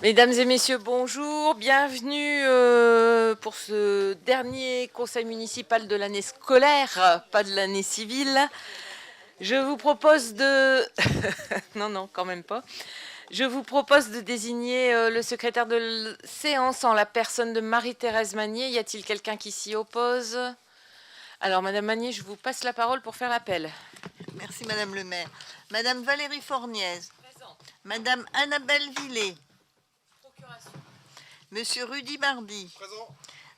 Mesdames et messieurs, bonjour, bienvenue pour ce dernier conseil municipal de l'année scolaire, pas de l'année civile. Je vous propose de... non, non, quand même pas. Je vous propose de désigner le secrétaire de séance en la personne de Marie-Thérèse Magnier. Y a-t-il quelqu'un qui s'y oppose? Alors, Madame Magnier, je vous passe la parole pour faire l'appel. Merci Madame le maire. Madame Valérie Forniez. Présente. Madame Annabelle Villet. Procuration. Monsieur Rudy Bardy. Présent.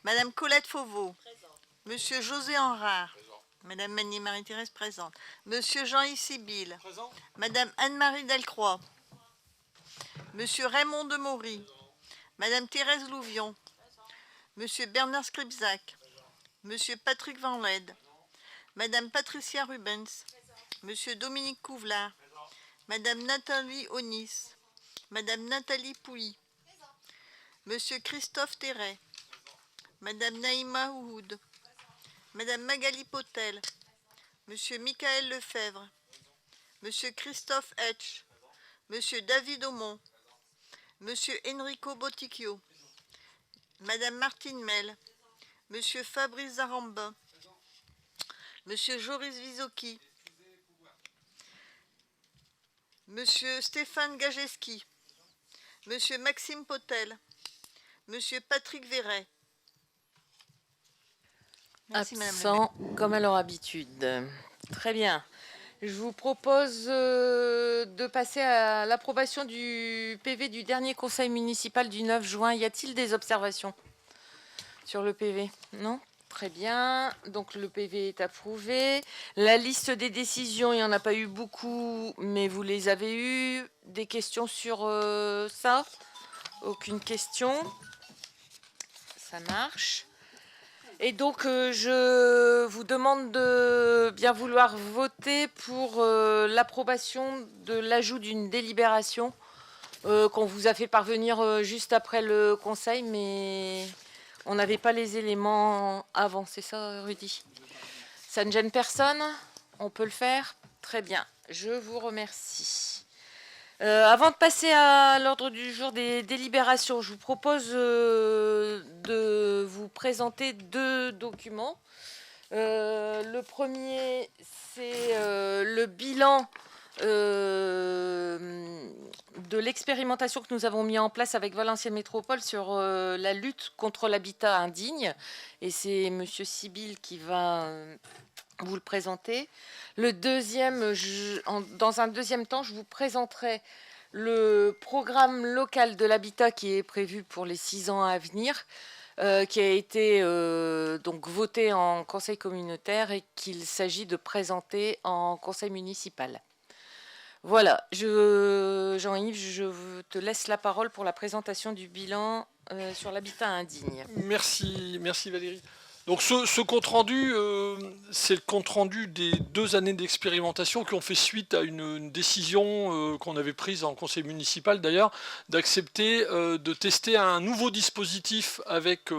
Madame Colette Fauveau. Présente. Monsieur José Enrard. Présent. Madame Magnier Marie-Thérèse présente. Monsieur Jean-Yves Sibyl. Présent. Madame Anne-Marie Delcroix. Monsieur Raymond Demory. Madame Thérèse Louvion. Monsieur Bernard Scribzac. Monsieur Patrick Van Led. Madame Patricia Rubens. Monsieur Dominique Couvlar. Madame Nathalie Onis. Madame Nathalie Pouilly. Monsieur Christophe Terret. Madame Naïma Ouhoud. Madame Magali Potel. Monsieur Michael Lefebvre. Monsieur Christophe Etch. Monsieur David Aumont. Monsieur Enrico Boticchio. Madame Martine Mel. Monsieur Fabrice Zaramba. Monsieur Joris Vizocchi. Monsieur Stéphane Gajeski. Monsieur Maxime Potel. Monsieur Patrick Verret. Merci, absent, comme à leur habitude. Très bien. Je vous propose de passer à l'approbation du PV du dernier conseil municipal du 9 juin. Y a-t-il des observations sur le PV? Non? Très bien. Donc le PV est approuvé. La liste des décisions, il n'y en a pas eu beaucoup, mais vous les avez eues. Des questions sur ça? Aucune question. Ça marche. Et donc, je vous demande de bien vouloir voter pour l'approbation de l'ajout d'une délibération qu'on vous a fait parvenir juste après le conseil, mais on n'avait pas les éléments avant, c'est ça, Rudy? Ça ne gêne personne? On peut le faire? Très bien, je vous remercie. Avant de passer à l'ordre du jour des délibérations, je vous propose de vous présenter deux documents. Le premier, c'est le bilan de l'expérimentation que nous avons mis en place avec Valenciennes Métropole sur la lutte contre l'habitat indigne. Et c'est Monsieur Sibyl qui va vous le présenter. Le deuxième, dans un deuxième temps, je vous présenterai le programme local de l'habitat qui est prévu pour les 6 ans à venir, qui a été donc voté en conseil communautaire et qu'il s'agit de présenter en conseil municipal. Voilà, Jean-Yves, je te laisse la parole pour la présentation du bilan sur l'habitat indigne. Merci Valérie. Donc ce compte-rendu, c'est le compte-rendu des 2 années d'expérimentation qui ont fait suite à une décision qu'on avait prise en conseil municipal d'ailleurs, d'accepter de tester un nouveau dispositif avec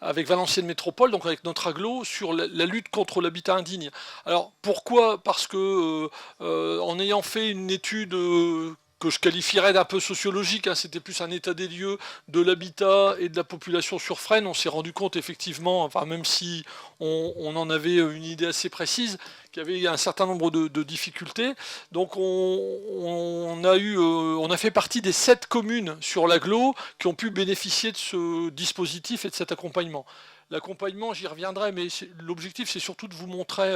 Valenciennes Métropole, donc avec notre agglo, sur la lutte contre l'habitat indigne. Alors pourquoi? Parce que en ayant fait une étude que je qualifierais d'un peu sociologique, hein, c'était plus un état des lieux de l'habitat et de la population sur Fresnes. On s'est rendu compte effectivement, enfin même si on en avait une idée assez précise, qu'il y avait un certain nombre de difficultés. Donc on a fait partie des 7 communes sur l'agglo qui ont pu bénéficier de ce dispositif et de cet accompagnement. L'accompagnement, j'y reviendrai, mais l'objectif, c'est surtout de vous montrer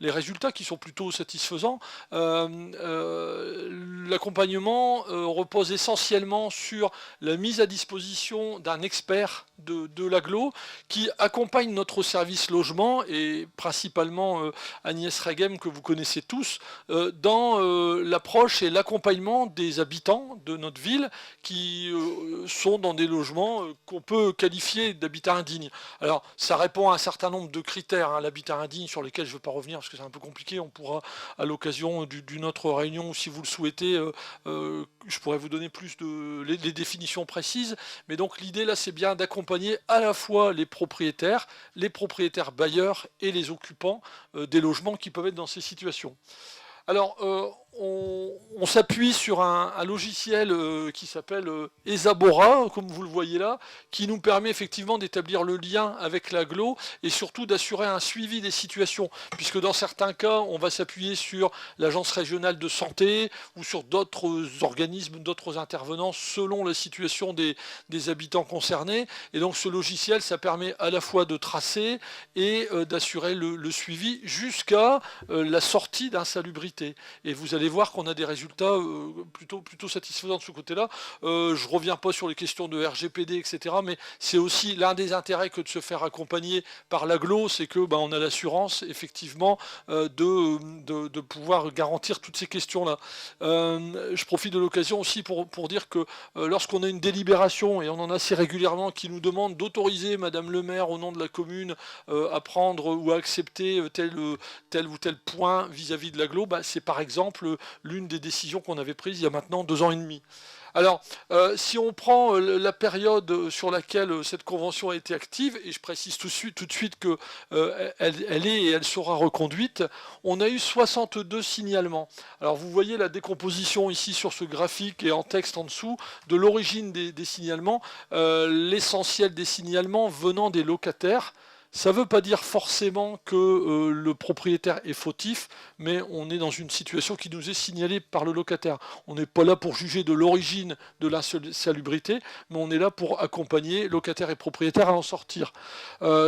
les résultats qui sont plutôt satisfaisants. L'accompagnement repose essentiellement sur la mise à disposition d'un expert de l'agglo qui accompagne notre service logement, et principalement Agnès Regem, que vous connaissez tous, dans l'approche et l'accompagnement des habitants de notre ville qui sont dans des logements qu'on peut qualifier d'habitat indigne. Alors, ça répond à un certain nombre de critères, hein, l'habitat indigne, sur lesquels je ne vais pas revenir parce que c'est un peu compliqué. On pourra, à l'occasion d'une autre réunion, si vous le souhaitez, je pourrais vous donner plus les définitions précises. Mais donc l'idée là, c'est bien d'accompagner à la fois les propriétaires bailleurs et les occupants des logements qui peuvent être dans ces situations. Alors, on s'appuie sur un logiciel qui s'appelle Esabora, comme vous le voyez là, qui nous permet effectivement d'établir le lien avec l'agglo et surtout d'assurer un suivi des situations, puisque dans certains cas, on va s'appuyer sur l'agence régionale de santé ou sur d'autres organismes, d'autres intervenants selon la situation des habitants concernés. Et donc ce logiciel, ça permet à la fois de tracer et d'assurer le suivi jusqu'à la sortie d'insalubrité. Et vous allez voir qu'on a des résultats plutôt satisfaisants de ce côté-là. Je reviens pas sur les questions de RGPD, etc. Mais c'est aussi l'un des intérêts que de se faire accompagner par l'agglo, c'est que on a l'assurance effectivement de pouvoir garantir toutes ces questions-là. Je profite de l'occasion aussi pour dire que lorsqu'on a une délibération, et on en a assez régulièrement, qui nous demande d'autoriser Madame le maire au nom de la commune à prendre ou à accepter tel ou tel point vis-à-vis de l'agglo, c'est par exemple l'une des décisions qu'on avait prises il y a maintenant 2 ans et demi. Alors, si on prend la période sur laquelle cette convention a été active, et je précise tout de suite qu'elle est et elle sera reconduite, on a eu 62 signalements. Alors, vous voyez la décomposition ici sur ce graphique et en texte en dessous de l'origine des signalements, l'essentiel des signalements venant des locataires. Ça ne veut pas dire forcément que le propriétaire est fautif, mais on est dans une situation qui nous est signalée par le locataire. On n'est pas là pour juger de l'origine de l'insalubrité, mais on est là pour accompagner locataires et propriétaires à en sortir.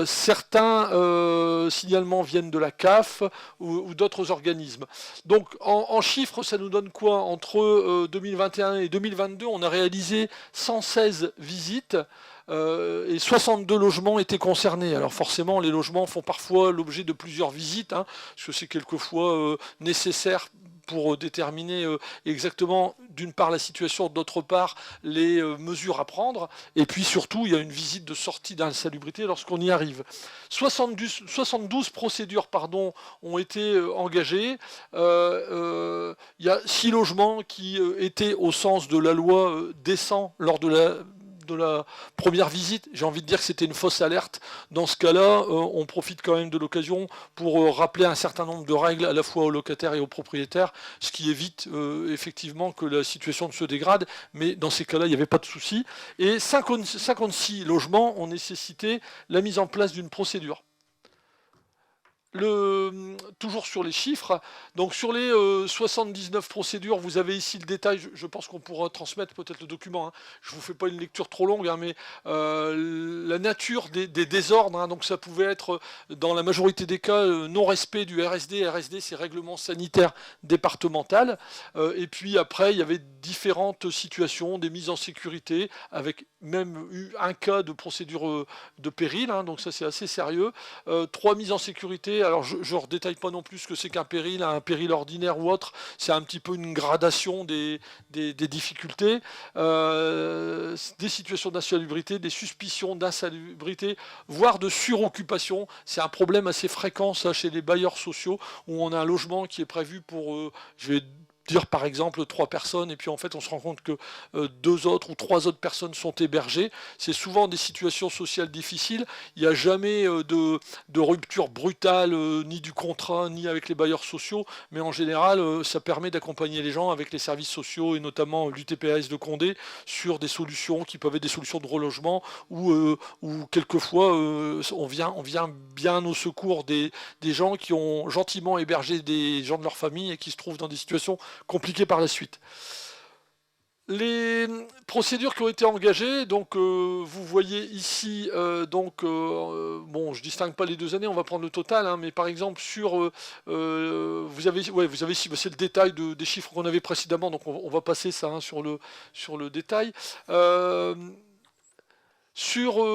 Certains signalements viennent de la CAF ou d'autres organismes. Donc en chiffres, ça nous donne quoi? Entre 2021 et 2022, on a réalisé 116 visites. Et 62 logements étaient concernés. Alors forcément, les logements font parfois l'objet de plusieurs visites, parce que c'est quelquefois nécessaire pour déterminer exactement, d'une part, la situation, d'autre part, les mesures à prendre. Et puis surtout, il y a une visite de sortie d'insalubrité lorsqu'on y arrive. 72 procédures ont été engagées. Il y a 6 logements qui étaient au sens de la loi décents lors de la première visite. J'ai envie de dire que c'était une fausse alerte. Dans ce cas-là, on profite quand même de l'occasion pour rappeler un certain nombre de règles à la fois aux locataires et aux propriétaires, ce qui évite effectivement que la situation ne se dégrade, mais dans ces cas-là, il n'y avait pas de souci. Et 56 logements ont nécessité la mise en place d'une procédure. Toujours sur les chiffres, donc sur les 79 procédures, vous avez ici le détail, je pense qu'on pourra transmettre peut-être le document, je ne vous fais pas une lecture trop longue, mais la nature des désordres, donc ça pouvait être dans la majorité des cas non-respect du RSD, c'est règlement sanitaire départemental, et puis après il y avait différentes situations, des mises en sécurité, avec même eu un cas de procédure de péril, donc ça c'est assez sérieux, 3 mises en sécurité. Alors je ne redétaille pas non plus ce que c'est qu'un péril, un péril ordinaire ou autre, c'est un petit peu une gradation des difficultés, des situations d'insalubrité, des suspicions d'insalubrité, voire de suroccupation. C'est un problème assez fréquent ça chez les bailleurs sociaux, où on a un logement qui est prévu pour, je vais dire par exemple 3 personnes, et puis en fait on se rend compte que 2 autres ou 3 autres personnes sont hébergées. C'est souvent des situations sociales difficiles. Il n'y a jamais de rupture brutale, ni du contrat, ni avec les bailleurs sociaux, mais en général ça permet d'accompagner les gens avec les services sociaux, et notamment l'UTPAS de Condé, sur des solutions qui peuvent être des solutions de relogement, ou quelquefois on vient bien au secours des gens qui ont gentiment hébergé des gens de leur famille et qui se trouvent dans des situations compliquées par la suite. Les procédures qui ont été engagées, donc vous voyez ici, bon, je distingue pas les 2 années, on va prendre le total, mais par exemple sur, vous avez ici, c'est le détail des chiffres qu'on avait précédemment, donc on va passer ça sur le détail. Sur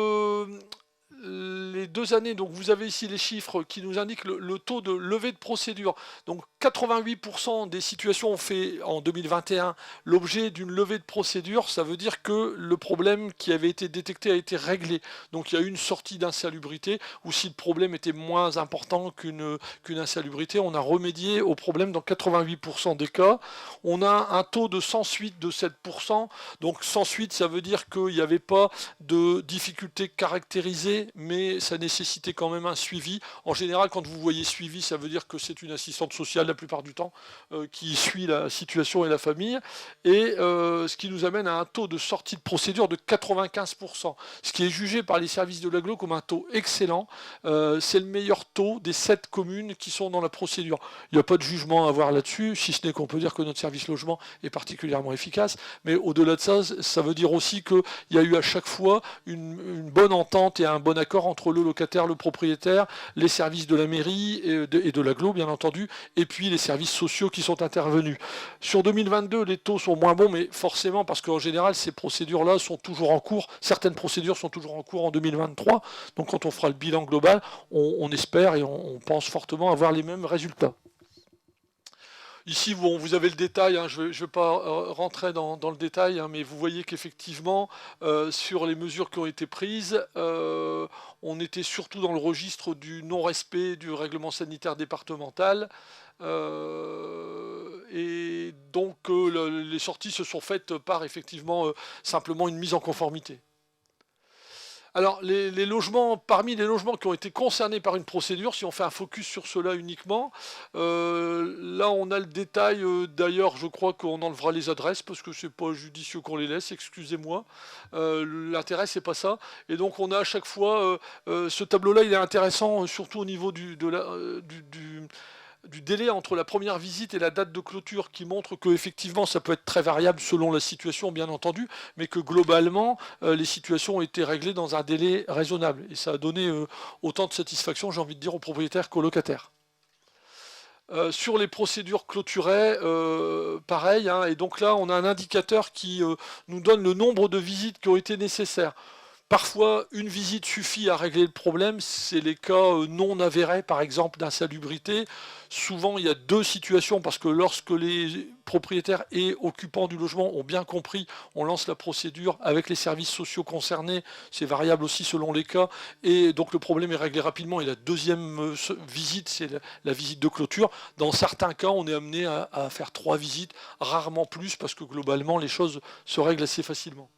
les 2 années, donc vous avez ici les chiffres qui nous indiquent le taux de levée de procédure. Donc 88% des situations ont fait en 2021 l'objet d'une levée de procédure. Ça veut dire que le problème qui avait été détecté a été réglé. Donc il y a eu une sortie d'insalubrité, ou si le problème était moins important qu'une insalubrité, on a remédié au problème dans 88% des cas. On a un taux de sans suite de 7%. Donc sans suite, ça veut dire qu'il n'y avait pas de difficulté caractérisée fait, mais ça nécessitait quand même un suivi. En général, quand vous voyez suivi, ça veut dire que c'est une assistante sociale la plupart du temps qui suit la situation et la famille, et ce qui nous amène à un taux de sortie de procédure de 95%, ce qui est jugé par les services de l'agglo comme un taux excellent. C'est le meilleur taux des 7 communes qui sont dans la procédure. Il n'y a pas de jugement à avoir là-dessus, si ce n'est qu'on peut dire que notre service logement est particulièrement efficace, mais au-delà de ça, ça veut dire aussi qu'il y a eu à chaque fois une bonne entente et un bon accord entre le locataire, le propriétaire, les services de la mairie et de l'agglo, bien entendu, et puis les services sociaux qui sont intervenus. Sur 2022, les taux sont moins bons, mais forcément, parce qu'en général, ces procédures-là sont toujours en cours. Certaines procédures sont toujours en cours en 2023. Donc quand on fera le bilan global, on espère et on pense fortement avoir les mêmes résultats. Ici, vous avez le détail, hein, je ne vais pas rentrer dans le détail, hein, mais vous voyez qu'effectivement, sur les mesures qui ont été prises, on était surtout dans le registre du non-respect du règlement sanitaire départemental. Et donc, les sorties se sont faites par, effectivement, simplement une mise en conformité. Alors, les logements, parmi les logements qui ont été concernés par une procédure, si on fait un focus sur cela uniquement, là on a le détail, d'ailleurs je crois qu'on enlèvera les adresses parce que c'est pas judicieux qu'on les laisse, excusez-moi, l'intérêt c'est pas ça, et donc on a à chaque fois, ce tableau-là il est intéressant, surtout au niveau du délai entre la première visite et la date de clôture, qui montre que effectivement ça peut être très variable selon la situation bien entendu, mais que globalement les situations ont été réglées dans un délai raisonnable, et ça a donné autant de satisfaction, j'ai envie de dire, aux propriétaires qu'aux locataires. Sur les procédures clôturées, pareil, hein, et donc là on a un indicateur qui nous donne le nombre de visites qui ont été nécessaires. Parfois, une visite suffit à régler le problème, c'est les cas non avérés, par exemple d'insalubrité. Souvent, il y a 2 situations, parce que lorsque les propriétaires et occupants du logement ont bien compris, on lance la procédure avec les services sociaux concernés, c'est variable aussi selon les cas, et donc le problème est réglé rapidement, et la deuxième visite, c'est la visite de clôture. Dans certains cas, on est amené à faire 3 visites, rarement plus, parce que globalement, les choses se règlent assez facilement.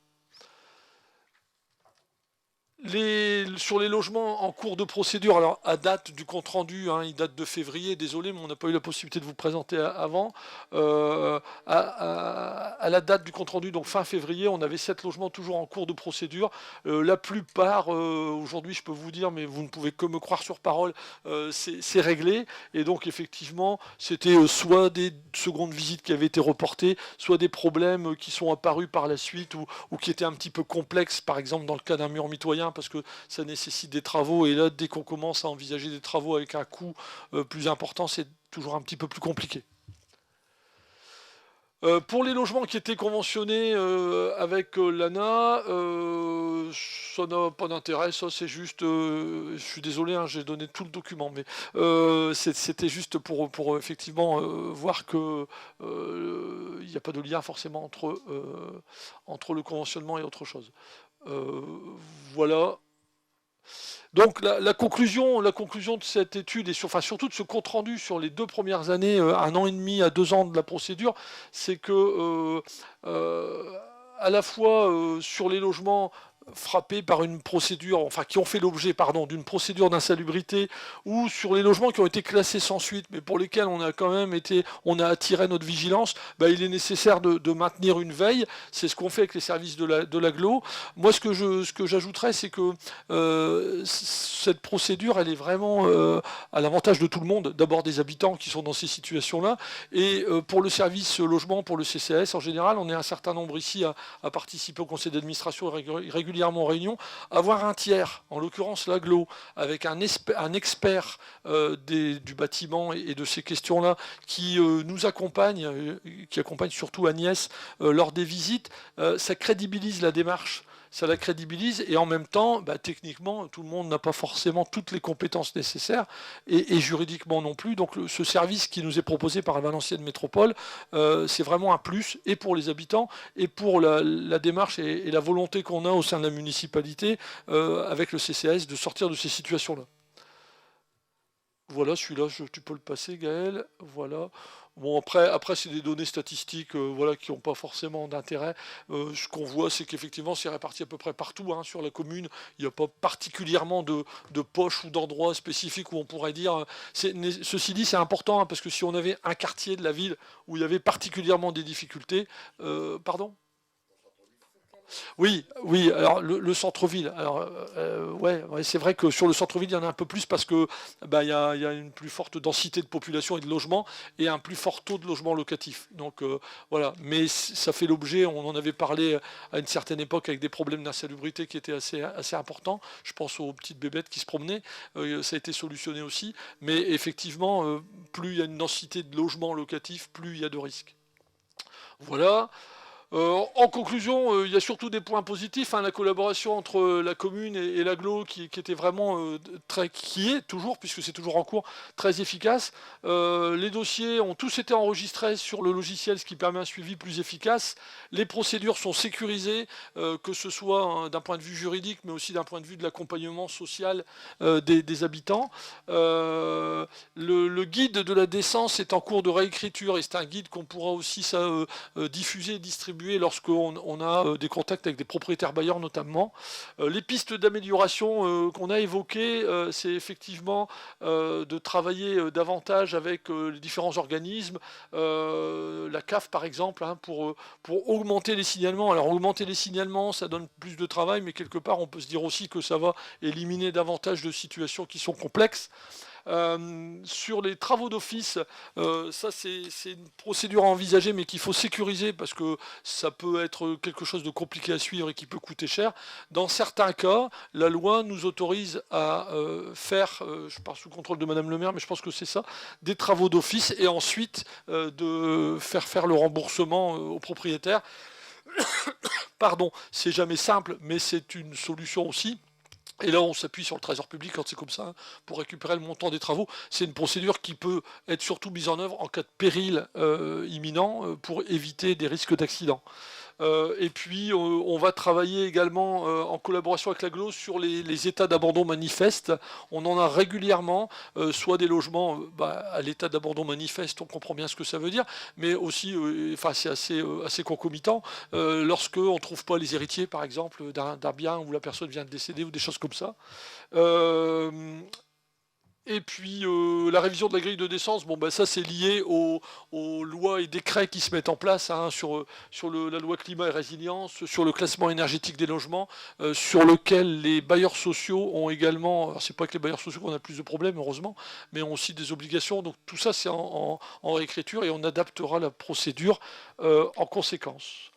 Sur les logements en cours de procédure, alors à date du compte rendu, hein, il date de février, désolé, mais on n'a pas eu la possibilité de vous présenter avant. À la date du compte rendu, donc fin février, on avait 7 logements toujours en cours de procédure. La plupart, aujourd'hui, je peux vous dire, mais vous ne pouvez que me croire sur parole, c'est réglé. Et donc, effectivement, c'était soit des secondes visites qui avaient été reportées, soit des problèmes qui sont apparus par la suite ou qui étaient un petit peu complexes, par exemple dans le cas d'un mur mitoyen, parce que ça nécessite des travaux, et là, dès qu'on commence à envisager des travaux avec un coût plus important, c'est toujours un petit peu plus compliqué. Pour les logements qui étaient conventionnés avec l'ANA, ça n'a pas d'intérêt, ça c'est juste, je suis désolé, hein, j'ai donné tout le document, mais c'était juste pour effectivement voir que il n'y a pas de lien forcément entre le conventionnement et autre chose. Voilà. Donc la conclusion de cette étude, et surtout de ce compte rendu sur les 2 premières années, 1 an et demi à 2 ans de la procédure, c'est que à la fois sur les logements frappés par une procédure, enfin qui ont fait l'objet, pardon, d'une procédure d'insalubrité, ou sur les logements qui ont été classés sans suite, mais pour lesquels on a quand même on a attiré notre vigilance, il est nécessaire de maintenir une veille. C'est ce qu'on fait avec les services de l'agglo. Moi, ce que j'ajouterais, c'est que cette procédure, elle est vraiment à l'avantage de tout le monde. D'abord des habitants qui sont dans ces situations-là, et pour le service logement, pour le CCAS en général, on est un certain nombre ici à participer au conseil d'administration régulièrement en réunion, avoir un tiers, en l'occurrence l'agglo, avec un expert du bâtiment et de ces questions-là, qui nous accompagne, qui accompagne surtout Agnès lors des visites, ça crédibilise la démarche. Ça la crédibilise, et en même temps, techniquement, tout le monde n'a pas forcément toutes les compétences nécessaires, et juridiquement non plus. Donc ce service qui nous est proposé par la Valenciennes Métropole, c'est vraiment un plus, et pour les habitants, et pour la démarche et la volonté qu'on a au sein de la municipalité, avec le CCAS, de sortir de ces situations-là. Voilà, celui-là, tu peux le passer, Gaël. Voilà. Bon, après c'est des données statistiques voilà, qui n'ont pas forcément d'intérêt. Ce qu'on voit, c'est qu'effectivement, c'est réparti à peu près partout hein, sur la commune. Il n'y a pas particulièrement de poches ou d'endroits spécifiques où on pourrait dire... Ceci dit, c'est important, hein, parce que si on avait un quartier de la ville où il y avait particulièrement des difficultés... pardon ? Oui, oui, alors le centre-ville. Alors, ouais, c'est vrai que sur le centre-ville, il y en a un peu plus parce que bah, il y a une plus forte densité de population et de logement et un plus fort taux de logement locatif. Donc voilà, mais ça fait l'objet, on en avait parlé à une certaine époque avec des problèmes d'insalubrité qui étaient assez importants. Je pense aux petites bébêtes qui se promenaient, ça a été solutionné aussi. Mais effectivement, plus il y a une densité de logement locatif, plus il y a de risques. Voilà. En conclusion, il y a surtout des points positifs, hein, la collaboration entre la commune et l'agglo qui était vraiment qui est toujours, puisque c'est toujours en cours, très efficace. Les dossiers ont tous été enregistrés sur le logiciel, ce qui permet un suivi plus efficace. Les procédures sont sécurisées, que ce soit hein, d'un point de vue juridique, mais aussi d'un point de vue de l'accompagnement social des habitants. Le guide de la décence est en cours de réécriture et c'est un guide qu'on pourra aussi diffuser et distribuer lorsqu'on a des contacts avec des propriétaires bailleurs notamment. Les pistes d'amélioration qu'on a évoquées, c'est effectivement de travailler davantage avec les différents organismes, la CAF par exemple, hein, pour augmenter les signalements. Alors augmenter les signalements, ça donne plus de travail, mais quelque part on peut se dire aussi que ça va éliminer davantage de situations qui sont complexes. Sur les travaux d'office, ça c'est une procédure à envisager mais qu'il faut sécuriser parce que ça peut être quelque chose de compliqué à suivre et qui peut coûter cher. Dans certains cas, la loi nous autorise à faire, je parle sous contrôle de Madame le maire, mais je pense que c'est ça, des travaux d'office et ensuite de faire le remboursement aux propriétaires. Pardon, c'est jamais simple, mais c'est une solution aussi. Et là, on s'appuie sur le trésor public quand c'est comme ça, hein, pour récupérer le montant des travaux. C'est une procédure qui peut être surtout mise en œuvre en cas de péril imminent pour éviter des risques d'accident. Et puis, on va travailler également en collaboration avec l'agglo sur les états d'abandon manifeste. On en a régulièrement, soit des logements à l'état d'abandon manifeste, on comprend bien ce que ça veut dire, mais aussi, c'est assez concomitant, lorsque on ne trouve pas les héritiers, par exemple, d'un bien où la personne vient de décéder ou des choses comme ça. Et puis la révision de la grille de décence, ça c'est lié aux lois et décrets qui se mettent en place hein, sur la loi climat et résilience, sur le classement énergétique des logements, sur lequel les bailleurs sociaux ont également, alors c'est pas que les bailleurs sociaux qu'on a plus de problèmes heureusement, mais ont aussi des obligations, donc tout ça c'est en réécriture et on adaptera la procédure en conséquence.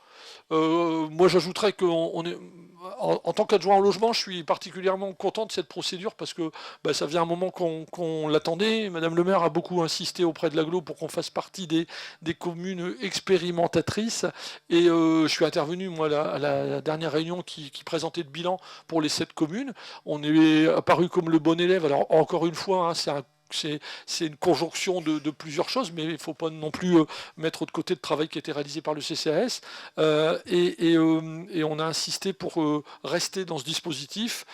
Moi j'ajouterais qu'en tant qu'adjoint au logement, je suis particulièrement content de cette procédure parce que ça faisait un moment qu'on l'attendait. Madame le maire a beaucoup insisté auprès de l'agglo pour qu'on fasse partie des communes expérimentatrices. Et je suis intervenu moi à la dernière réunion qui présentait le bilan pour les 7 communes. On est apparu comme le bon élève. Alors encore une fois, hein, c'est une conjonction de plusieurs choses, mais il ne faut pas non plus mettre de côté le travail qui a été réalisé par le CCAS. Et on a insisté pour rester dans ce dispositif,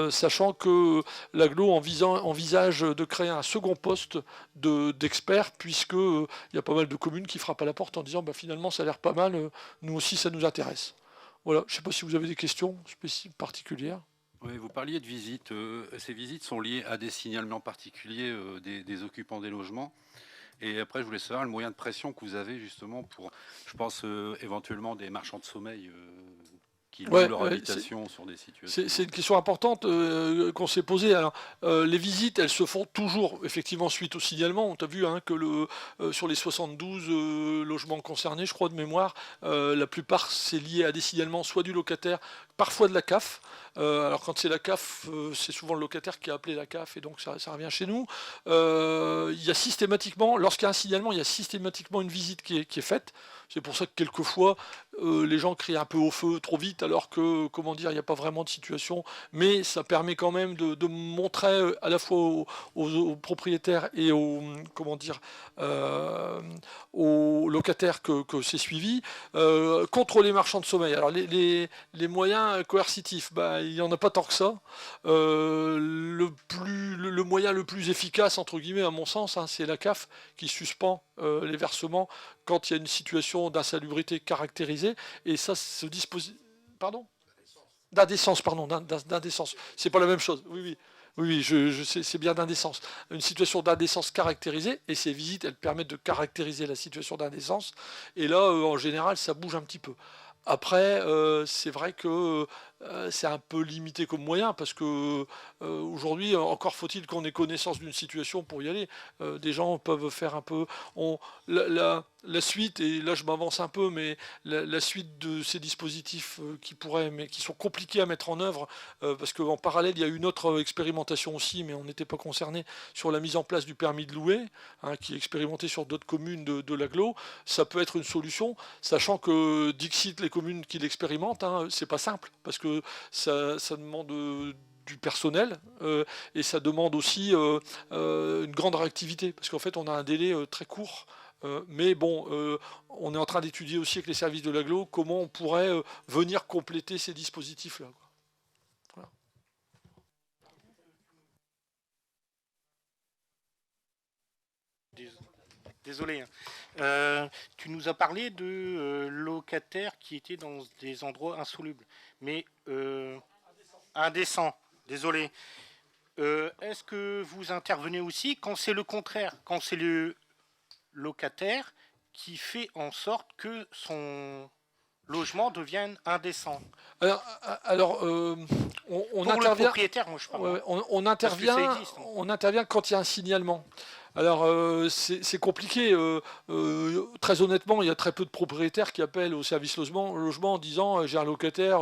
sachant que l'agglo envisage de créer un second poste d'experts, puisqu'il y a pas mal de communes qui frappent à la porte en disant finalement ça a l'air pas mal, nous aussi ça nous intéresse. Voilà, je ne sais pas si vous avez des questions particulières. Oui, vous parliez de visites. Ces visites sont liées à des signalements particuliers des occupants des logements. Et après, je voulais savoir le moyen de pression que vous avez justement pour, je pense, éventuellement des marchands de sommeil qui louent leur habitation sur des situations. C'est une question importante qu'on s'est posée. Alors, les visites, elles se font toujours, effectivement, suite au signalement. On a vu hein, que sur les 72 logements concernés, je crois de mémoire, la plupart, c'est lié à des signalements, soit du locataire, parfois de la CAF. Alors quand c'est la CAF, c'est souvent le locataire qui a appelé la CAF et donc ça revient chez nous. Il y a systématiquement, lorsqu'il y a un signalement, il y a systématiquement une visite qui est faite. C'est pour ça que quelquefois, les gens crient un peu au feu trop vite, alors que, comment dire, il n'y a pas vraiment de situation. Mais ça permet quand même de montrer à la fois aux propriétaires et aux, comment dire, aux locataires que c'est suivi. Contre les marchands de sommeil. Alors les moyens coercitifs, bah, il n'y en a pas tant que ça. Le moyen le plus efficace, entre guillemets, à mon sens, hein, c'est la CAF qui suspend les versements quand il y a une situation d'insalubrité caractérisée. Et ça, ce dispositif... Pardon ? D'indécence, pardon, d'indécence. C'est pas la même chose. Oui, oui. Oui, je sais, c'est bien d'indécence. Une situation d'indécence caractérisée, et ces visites, elles permettent de caractériser la situation d'indécence. Et là, en général, ça bouge un petit peu. Après, c'est vrai que c'est un peu limité comme moyen, parce que aujourd'hui, encore faut-il qu'on ait connaissance d'une situation pour y aller. Des gens peuvent faire un peu... la suite, et là je m'avance un peu, mais la suite de ces dispositifs mais qui sont compliqués à mettre en œuvre, parce qu'en parallèle, il y a une autre expérimentation aussi, mais on n'était pas concerné, sur la mise en place du permis de louer, hein, qui est expérimenté sur d'autres communes de l'agglo. Ça peut être une solution, sachant que Dixit, les communes qui l'expérimentent, hein, c'est pas simple, parce que ça demande du personnel, et ça demande aussi une grande réactivité, parce qu'en fait on a un délai très court. Mais bon, on est en train d'étudier aussi avec les services de l'agglo comment on pourrait venir compléter ces dispositifs-là. Voilà. Désolé, hein. Tu nous as parlé de locataires qui étaient dans des endroits insolubles, mais indécents. Désolé. Est-ce que vous intervenez aussi quand c'est le contraire, quand c'est le locataire qui fait en sorte que son logement devienne indécent? Alors on Pour intervient. Le propriétaire, moi je parle. Ouais, on intervient. Parce que ça existe, hein. On intervient quand il y a un signalement. Alors c'est compliqué. Très honnêtement, il y a très peu de propriétaires qui appellent au service logement en disant j'ai un locataire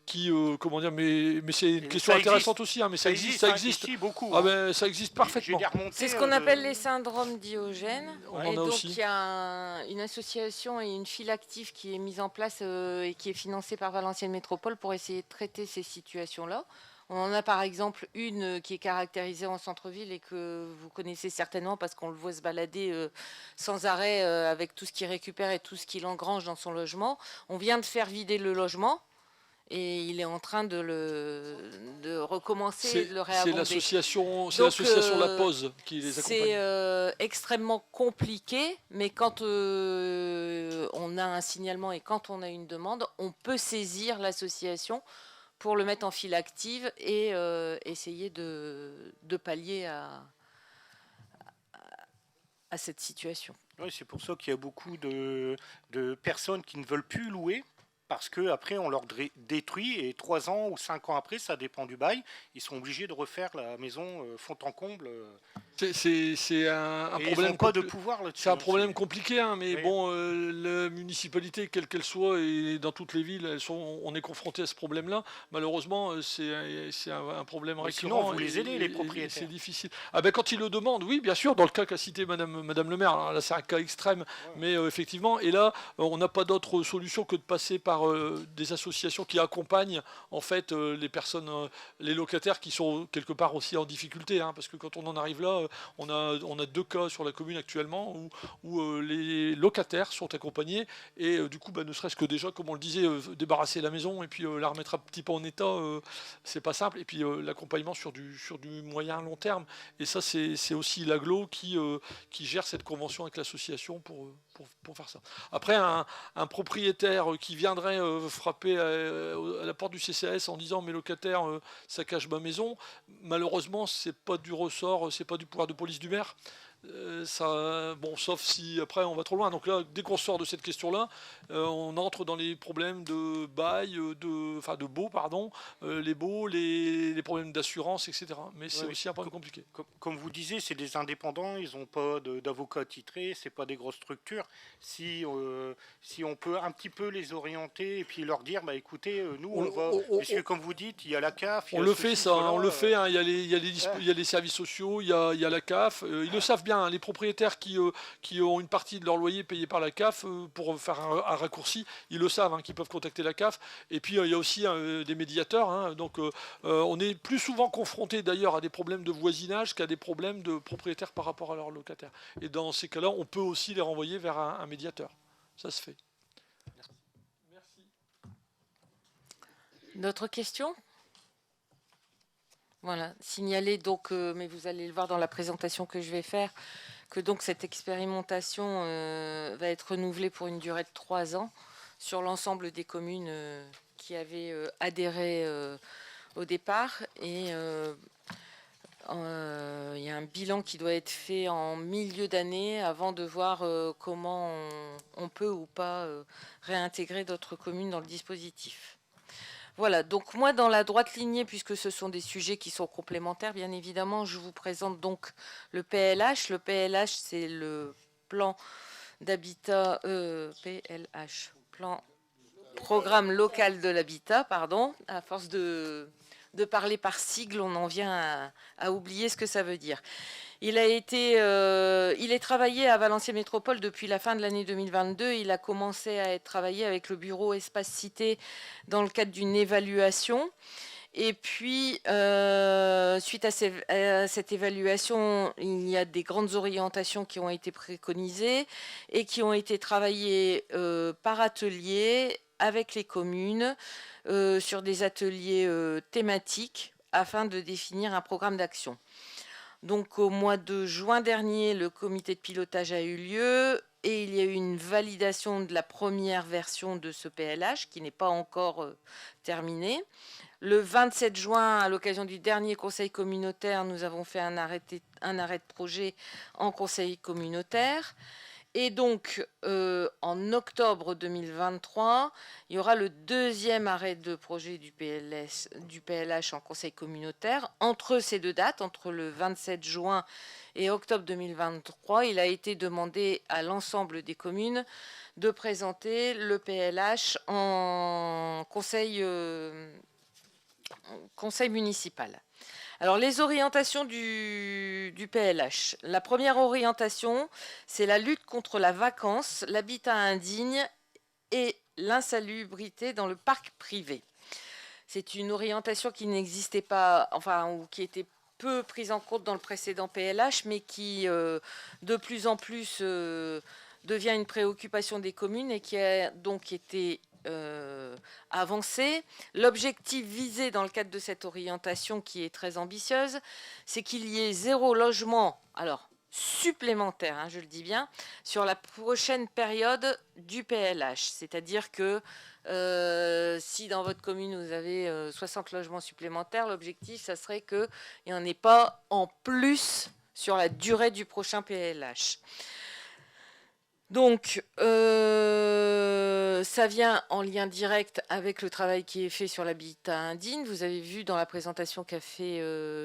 qui, comment dire, mais c'est une question intéressante aussi, hein, mais ça existe. Ici, beaucoup. Ah ben ça existe parfaitement. C'est ce qu'on appelle les syndromes diogènes. On Et en a donc aussi. il y a une association et une file active qui est mise en place et qui est financée par Valenciennes Métropole pour essayer de traiter ces situations-là. On en a par exemple une qui est caractérisée en centre-ville et que vous connaissez certainement parce qu'on le voit se balader sans arrêt avec tout ce qu'il récupère et tout ce qu'il engrange dans son logement. On vient de faire vider le logement et il est en train de recommencer et de le réabonder. C'est l'association Donc, La Pause qui les accompagne. C'est extrêmement compliqué, mais quand on a un signalement et quand on a une demande, on peut saisir l'association pour le mettre en file active et essayer de pallier à cette situation. Oui, c'est pour ça qu'il y a beaucoup de personnes qui ne veulent plus louer parce qu'après on leur détruit et 3 ans ou 5 ans après, ça dépend du bail, ils sont obligés de refaire la maison fond en comble. C'est un Et problème. ils n'ont pas de pouvoir là-dessus. C'est un problème compliqué, hein, mais Oui. bon, la municipalité, quelle qu'elle soit, et dans toutes les villes, on est confronté à ce problème-là. Malheureusement, c'est un problème Mais récurrent. sinon, vous les aidez, les et propriétaires. c'est difficile. Ah ben, quand ils le demandent, oui, bien sûr, dans le cas qu'a cité Madame le maire, alors là c'est un cas extrême, mais effectivement, et là, on n'a pas d'autre solution que de passer par des associations qui accompagnent en fait les personnes, les locataires qui sont quelque part aussi en difficulté, hein, parce que quand on en arrive là, on a 2 cas sur la commune actuellement où les locataires sont accompagnés et du coup, ne serait-ce que déjà, comme on le disait, débarrasser la maison et puis la remettre un petit peu en état, c'est pas simple. Et puis l'accompagnement sur du moyen long terme. Et ça, c'est aussi l'agglo qui gère cette convention avec l'association pour faire ça. Après, un propriétaire qui viendrait frapper à la porte du CCAS en disant mes locataires saccagent ma maison, malheureusement, c'est pas du ressort, c'est pas du pouvoir de police du maire. Sauf si après on va trop loin. Donc là, dès qu'on sort de cette question-là, on entre dans les problèmes de bail, de baux, pardon, les baux, les problèmes d'assurance, etc. Mais c'est aussi un problème compliqué. Comme vous disiez, c'est des indépendants, ils n'ont pas d'avocats titrés, c'est pas des grosses structures. Si on peut un petit peu les orienter et puis leur dire, écoutez, nous on va, puisque comme vous dites, il y a la CAF. On le fait ça, on le fait. Hein, il y a les services sociaux, il y a la CAF. Ils le savent bien. bien, hein, les propriétaires qui ont une partie de leur loyer payé par la CAF, pour faire un raccourci, ils le savent, hein, qu'ils peuvent contacter la CAF. Et puis il y a aussi des médiateurs, hein, donc on est plus souvent confronté d'ailleurs à des problèmes de voisinage qu'à des problèmes de propriétaires par rapport à leurs locataires. Et dans ces cas-là, on peut aussi les renvoyer vers un médiateur. Ça se fait. Merci. D'autres questions? Voilà, signaler donc, mais vous allez le voir dans la présentation que je vais faire, que donc cette expérimentation va être renouvelée pour une durée de 3 ans sur l'ensemble des communes qui avaient adhéré au départ. Et il y a un bilan qui doit être fait en milieu d'année avant de voir comment on peut ou pas réintégrer d'autres communes dans le dispositif. Voilà, donc moi dans la droite lignée, puisque ce sont des sujets qui sont complémentaires, bien évidemment, je vous présente donc le PLH. Le PLH, c'est le plan d'habitat, programme local de l'habitat, pardon. À force de parler par sigle, on en vient à oublier ce que ça veut dire. Il est travaillé à Valenciennes Métropole depuis la fin de l'année 2022. Il a commencé à être travaillé avec le bureau Espace Cité dans le cadre d'une évaluation. Et puis, suite à cette évaluation, il y a des grandes orientations qui ont été préconisées et qui ont été travaillées par atelier avec les communes sur des ateliers thématiques afin de définir un programme d'action. Donc au mois de juin dernier, le comité de pilotage a eu lieu et il y a eu une validation de la première version de ce PLH qui n'est pas encore terminée. Le 27 juin, à l'occasion du dernier conseil communautaire, nous avons fait un arrêt de projet en conseil communautaire. Et donc, en octobre 2023, il y aura le deuxième arrêt de projet du PLH en conseil communautaire. Entre ces deux dates, entre le 27 juin et octobre 2023, il a été demandé à l'ensemble des communes de présenter le PLH en conseil municipal. Alors, les orientations du PLH. La première orientation, c'est la lutte contre la vacance, l'habitat indigne et l'insalubrité dans le parc privé. C'est une orientation qui n'existait pas, enfin, ou qui était peu prise en compte dans le précédent PLH, mais qui, de plus en plus, devient une préoccupation des communes et qui a donc été avancé. L'objectif visé dans le cadre de cette orientation qui est très ambitieuse, c'est qu'il y ait 0 logement, alors supplémentaire, hein, je le dis bien, sur la prochaine période du PLH. C'est-à-dire que si dans votre commune vous avez 60 logements supplémentaires, l'objectif, ça serait qu'il n'y en ait pas en plus sur la durée du prochain PLH. Donc, ça vient en lien direct avec le travail qui est fait sur l'habitat indigne. Vous avez vu dans la présentation qu'a fait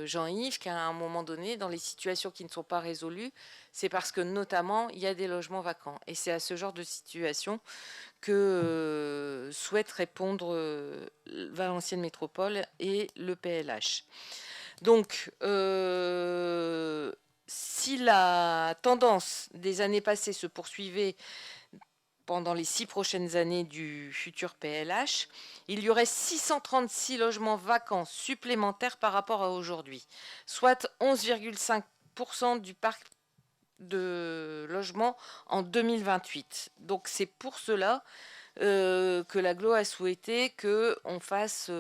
Jean-Yves qu'à un moment donné, dans les situations qui ne sont pas résolues, c'est parce que notamment, il y a des logements vacants. Et c'est à ce genre de situation que souhaite répondre Valenciennes Métropole et le PLH. Donc, si la tendance des années passées se poursuivait pendant les 6 prochaines années du futur PLH, il y aurait 636 logements vacants supplémentaires par rapport à aujourd'hui, soit 11,5% du parc de logements en 2028. Donc c'est pour cela que l'AGLO a souhaité qu'on fasse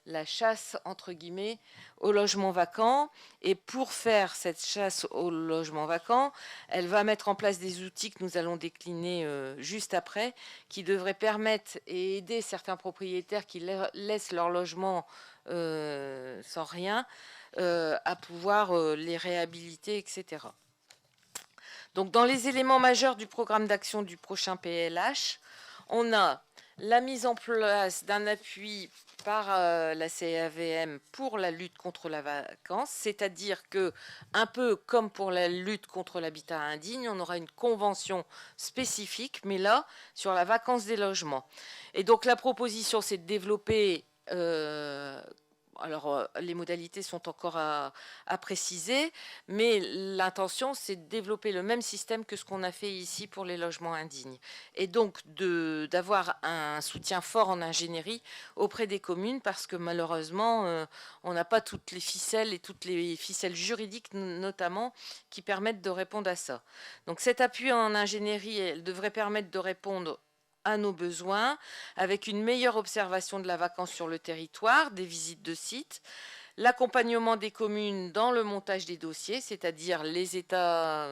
la chasse, entre guillemets, au logement vacant. Et pour faire cette chasse au logement vacant, elle va mettre en place des outils que nous allons décliner juste après, qui devraient permettre et aider certains propriétaires qui laissent leur logement sans rien à pouvoir les réhabiliter, etc. Donc, dans les éléments majeurs du programme d'action du prochain PLH, on a la mise en place d'un appui par la CAVM pour la lutte contre la vacance, c'est-à-dire que, un peu comme pour la lutte contre l'habitat indigne, on aura une convention spécifique, mais là, sur la vacance des logements. Et donc, la proposition, c'est de développer Alors, les modalités sont encore à préciser, mais l'intention, c'est de développer le même système que ce qu'on a fait ici pour les logements indignes. Et donc, d'avoir un soutien fort en ingénierie auprès des communes, parce que malheureusement, on n'a pas toutes les ficelles et toutes les ficelles juridiques, notamment, qui permettent de répondre à ça. Donc, cet appui en ingénierie, elle devrait permettre de répondre à nos besoins, avec une meilleure observation de la vacance sur le territoire, des visites de sites, l'accompagnement des communes dans le montage des dossiers, c'est-à-dire les états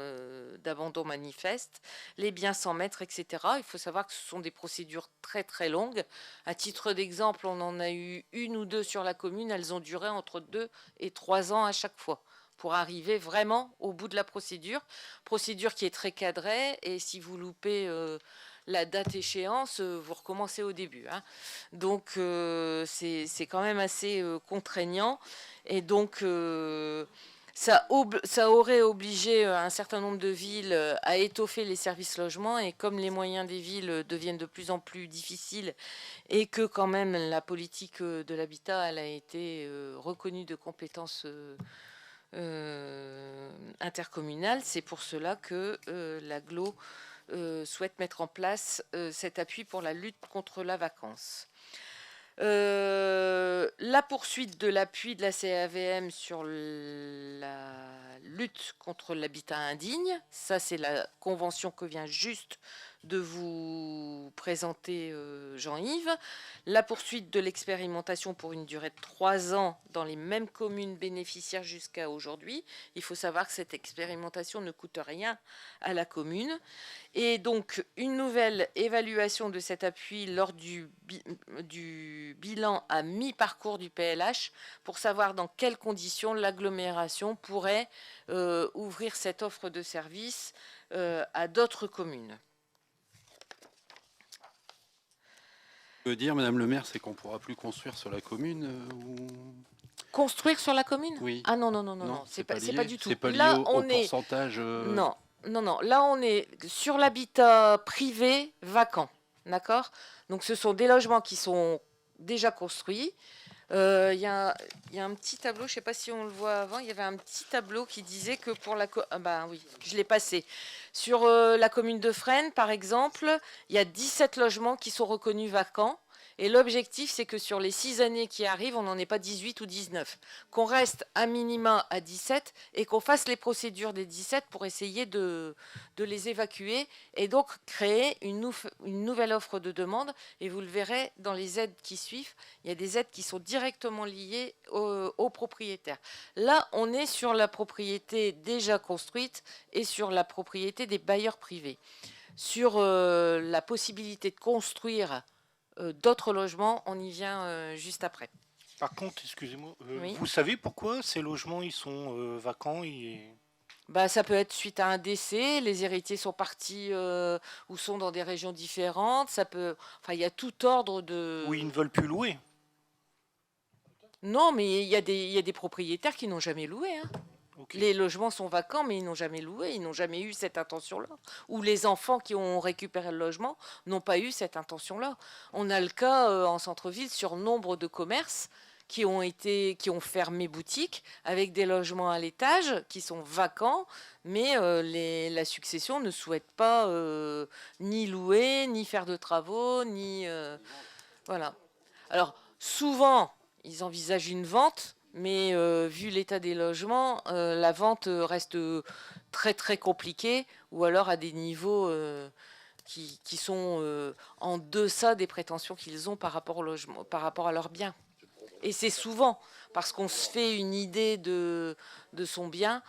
d'abandon manifeste, les biens sans maître, etc. Il faut savoir que ce sont des procédures très très longues. À titre d'exemple, on en a eu 1 ou 2 sur la commune, elles ont duré entre 2 et 3 ans à chaque fois, pour arriver vraiment au bout de la procédure qui est très cadrée, et si vous loupez la date échéance, vous recommencez au début, hein. Donc c'est quand même assez contraignant, et donc ça aurait obligé un certain nombre de villes à étoffer les services logements, et comme les moyens des villes deviennent de plus en plus difficiles, et que quand même la politique de l'habitat, elle a été reconnue de compétence intercommunale, c'est pour cela que l'agglo souhaite mettre en place cet appui pour la lutte contre la vacance. La poursuite de l'appui de la CAVM sur la lutte contre l'habitat indigne, ça c'est la convention que vient juste de vous présenter Jean-Yves. La poursuite de l'expérimentation pour une durée de 3 ans dans les mêmes communes bénéficiaires jusqu'à aujourd'hui. Il faut savoir que cette expérimentation ne coûte rien à la commune. Et donc, une nouvelle évaluation de cet appui lors du bilan à mi-parcours du PLH pour savoir dans quelles conditions l'agglomération pourrait ouvrir cette offre de service à d'autres communes. Ce que veut dire, Madame le maire, c'est qu'on ne pourra plus construire sur la commune Construire sur la commune? Oui. Ah non, c'est pas du tout. C'est pas lié Là, au pourcentage. Non. Là, on est sur l'habitat privé vacant. D'accord? Donc, ce sont des logements qui sont déjà construits. Il y a un petit tableau, je ne sais pas si on le voit avant, il y avait un petit tableau qui disait que pour la... oui, je l'ai passé. Sur la commune de Fresnes, par exemple, il y a 17 logements qui sont reconnus vacants. Et l'objectif, c'est que sur les 6 années qui arrivent, on n'en ait pas 18 ou 19. Qu'on reste à minima à 17 et qu'on fasse les procédures des 17 pour essayer de les évacuer et donc créer une nouvelle offre de demande. Et vous le verrez dans les aides qui suivent, il y a des aides qui sont directement liées aux propriétaires. Là, on est sur la propriété déjà construite et sur la propriété des bailleurs privés. Sur la possibilité de construire d'autres logements, on y vient juste après. Par contre, excusez-moi, Oui. vous savez pourquoi ces logements ils sont vacants Ça peut être suite à un décès, les héritiers sont partis ou sont dans des régions différentes, il y a tout ordre de... ou ils ne veulent plus louer? Non, mais il y a des propriétaires qui n'ont jamais loué, hein. Okay. Les logements sont vacants, mais ils n'ont jamais loué, ils n'ont jamais eu cette intention-là. Ou les enfants qui ont récupéré le logement n'ont pas eu cette intention-là. On a le cas en centre-ville sur nombre de commerces qui ont fermé boutique avec des logements à l'étage qui sont vacants, mais la succession ne souhaite pas ni louer, ni faire de travaux, ni... voilà. Alors, souvent, ils envisagent une vente, mais vu l'état des logements, la vente reste très très compliquée, ou alors à des niveaux qui sont en deçà des prétentions qu'ils ont par rapport au logement, par rapport à leurs biens. Et c'est souvent parce qu'on se fait une idée de son bien,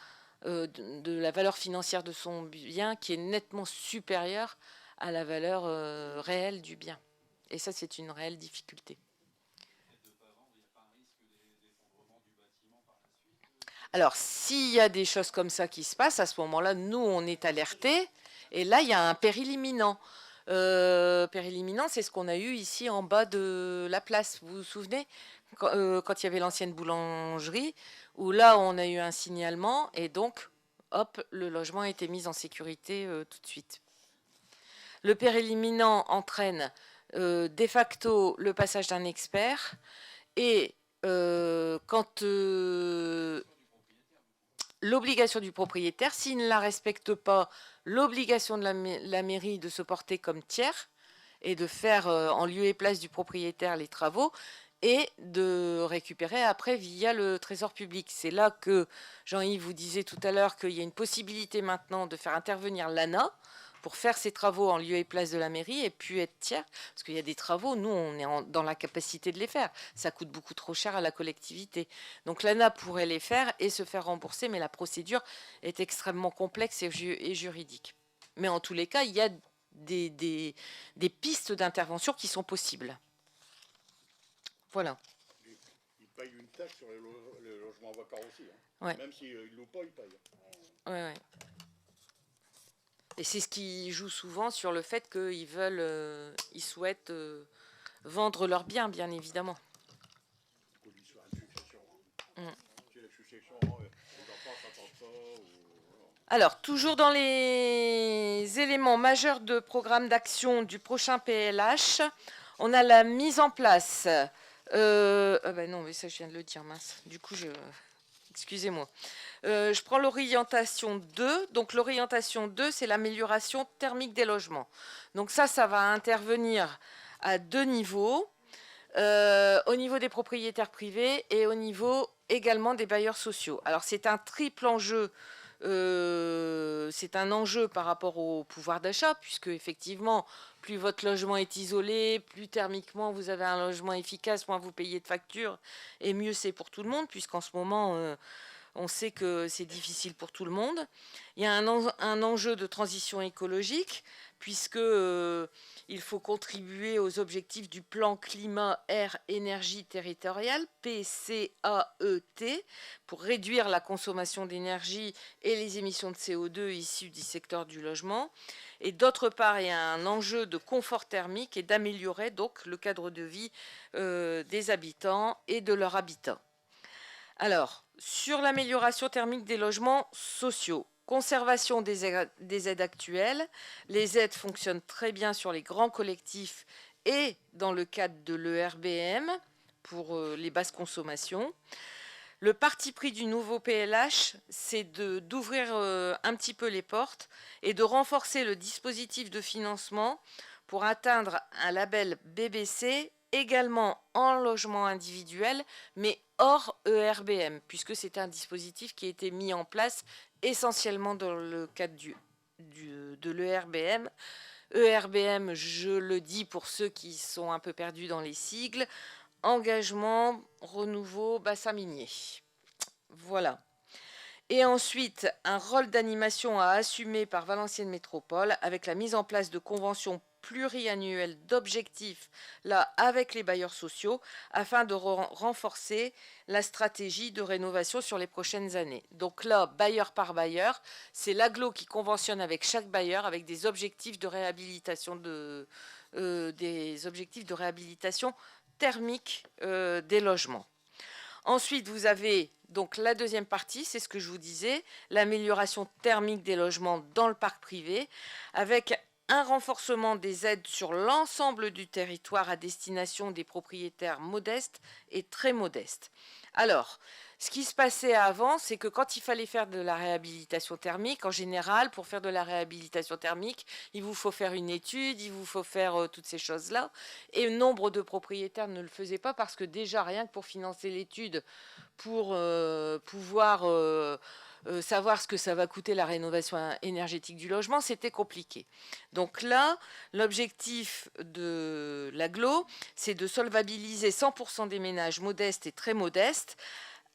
de la valeur financière de son bien qui est nettement supérieure à la valeur réelle du bien. Et ça, c'est une réelle difficulté. Alors, s'il y a des choses comme ça qui se passent, à ce moment-là, nous, on est alertés. Et là, il y a un péril imminent. Péril imminent, c'est ce qu'on a eu ici en bas de la place. Vous vous souvenez, quand il y avait l'ancienne boulangerie, où là, on a eu un signalement. Et donc, hop, le logement a été mis en sécurité tout de suite. Le péril imminent entraîne de facto le passage d'un expert et quand l'obligation du propriétaire, s'il ne la respecte pas, l'obligation de la mairie de se porter comme tiers et de faire en lieu et place du propriétaire les travaux et de récupérer après via le trésor public. C'est là que Jean-Yves vous disait tout à l'heure qu'il y a une possibilité maintenant de faire intervenir l'ANA pour faire ces travaux en lieu et place de la mairie et puis être tiers, parce qu'il y a des travaux, nous on est dans la capacité de les faire, ça coûte beaucoup trop cher à la collectivité. Donc l'ANA pourrait les faire et se faire rembourser, mais la procédure est extrêmement complexe et juridique. Mais en tous les cas, il y a des pistes d'intervention qui sont possibles. Voilà. Ils payent une taxe sur les logements vacants aussi. Hein. Ouais. Même s'ils ne louent pas, ils payent. Ouais. Et c'est ce qui joue souvent sur le fait qu'ils veulent, ils souhaitent vendre leurs biens, bien évidemment. Du coup, sur une succession. Si la succession, les enfants s'entendent pas. Alors, toujours dans les éléments majeurs de programme d'action du prochain PLH, on a la mise en place. Non, mais ça, je viens de le dire, mince. Du coup, excusez-moi. Je prends l'orientation 2. Donc, l'orientation 2, c'est l'amélioration thermique des logements. Donc, ça va intervenir à 2 niveaux. Au niveau des propriétaires privés et au niveau également des bailleurs sociaux. Alors, c'est un triple enjeu. C'est un enjeu par rapport au pouvoir d'achat, puisque effectivement, plus votre logement est isolé, plus thermiquement vous avez un logement efficace, moins vous payez de factures, et mieux c'est pour tout le monde, puisqu'en ce moment, on sait que c'est difficile pour tout le monde. Il y a un enjeu de transition écologique, puisque il faut contribuer aux objectifs du plan climat, air, énergie territorial, PCAET, pour réduire la consommation d'énergie et les émissions de CO2 issues du secteur du logement. Et d'autre part, il y a un enjeu de confort thermique et d'améliorer donc le cadre de vie des habitants et de leurs habitats. Alors, sur l'amélioration thermique des logements sociaux, conservation des aides actuelles. Les aides fonctionnent très bien sur les grands collectifs et dans le cadre de l'ERBM pour les basses consommations. Le parti pris du nouveau PLH, c'est d'ouvrir un petit peu les portes et de renforcer le dispositif de financement pour atteindre un label BBC également en logement individuel, mais hors ERBM, puisque c'est un dispositif qui a été mis en place essentiellement dans le cadre de l'ERBM. ERBM, je le dis pour ceux qui sont un peu perdus dans les sigles, engagement, renouveau, bassin minier. Voilà. Et ensuite, un rôle d'animation à assumer par Valenciennes Métropole avec la mise en place de conventions pluriannuelles d'objectifs, là, avec les bailleurs sociaux, afin de renforcer la stratégie de rénovation sur les prochaines années. Donc là, bailleur par bailleur, c'est l'agglo qui conventionne avec chaque bailleur avec des objectifs de réhabilitation thermique des logements. Ensuite, vous avez donc la deuxième partie, c'est ce que je vous disais, l'amélioration thermique des logements dans le parc privé, avec un renforcement des aides sur l'ensemble du territoire à destination des propriétaires modestes et très modestes. Alors, ce qui se passait avant, c'est que quand il fallait faire de la réhabilitation thermique, en général, pour faire de la réhabilitation thermique, il vous faut faire une étude, il vous faut faire toutes ces choses-là. Et nombre de propriétaires ne le faisaient pas parce que déjà, rien que pour financer l'étude, pour pouvoir savoir ce que ça va coûter la rénovation énergétique du logement, c'était compliqué. Donc là, l'objectif de l'agglo, c'est de solvabiliser 100% des ménages modestes et très modestes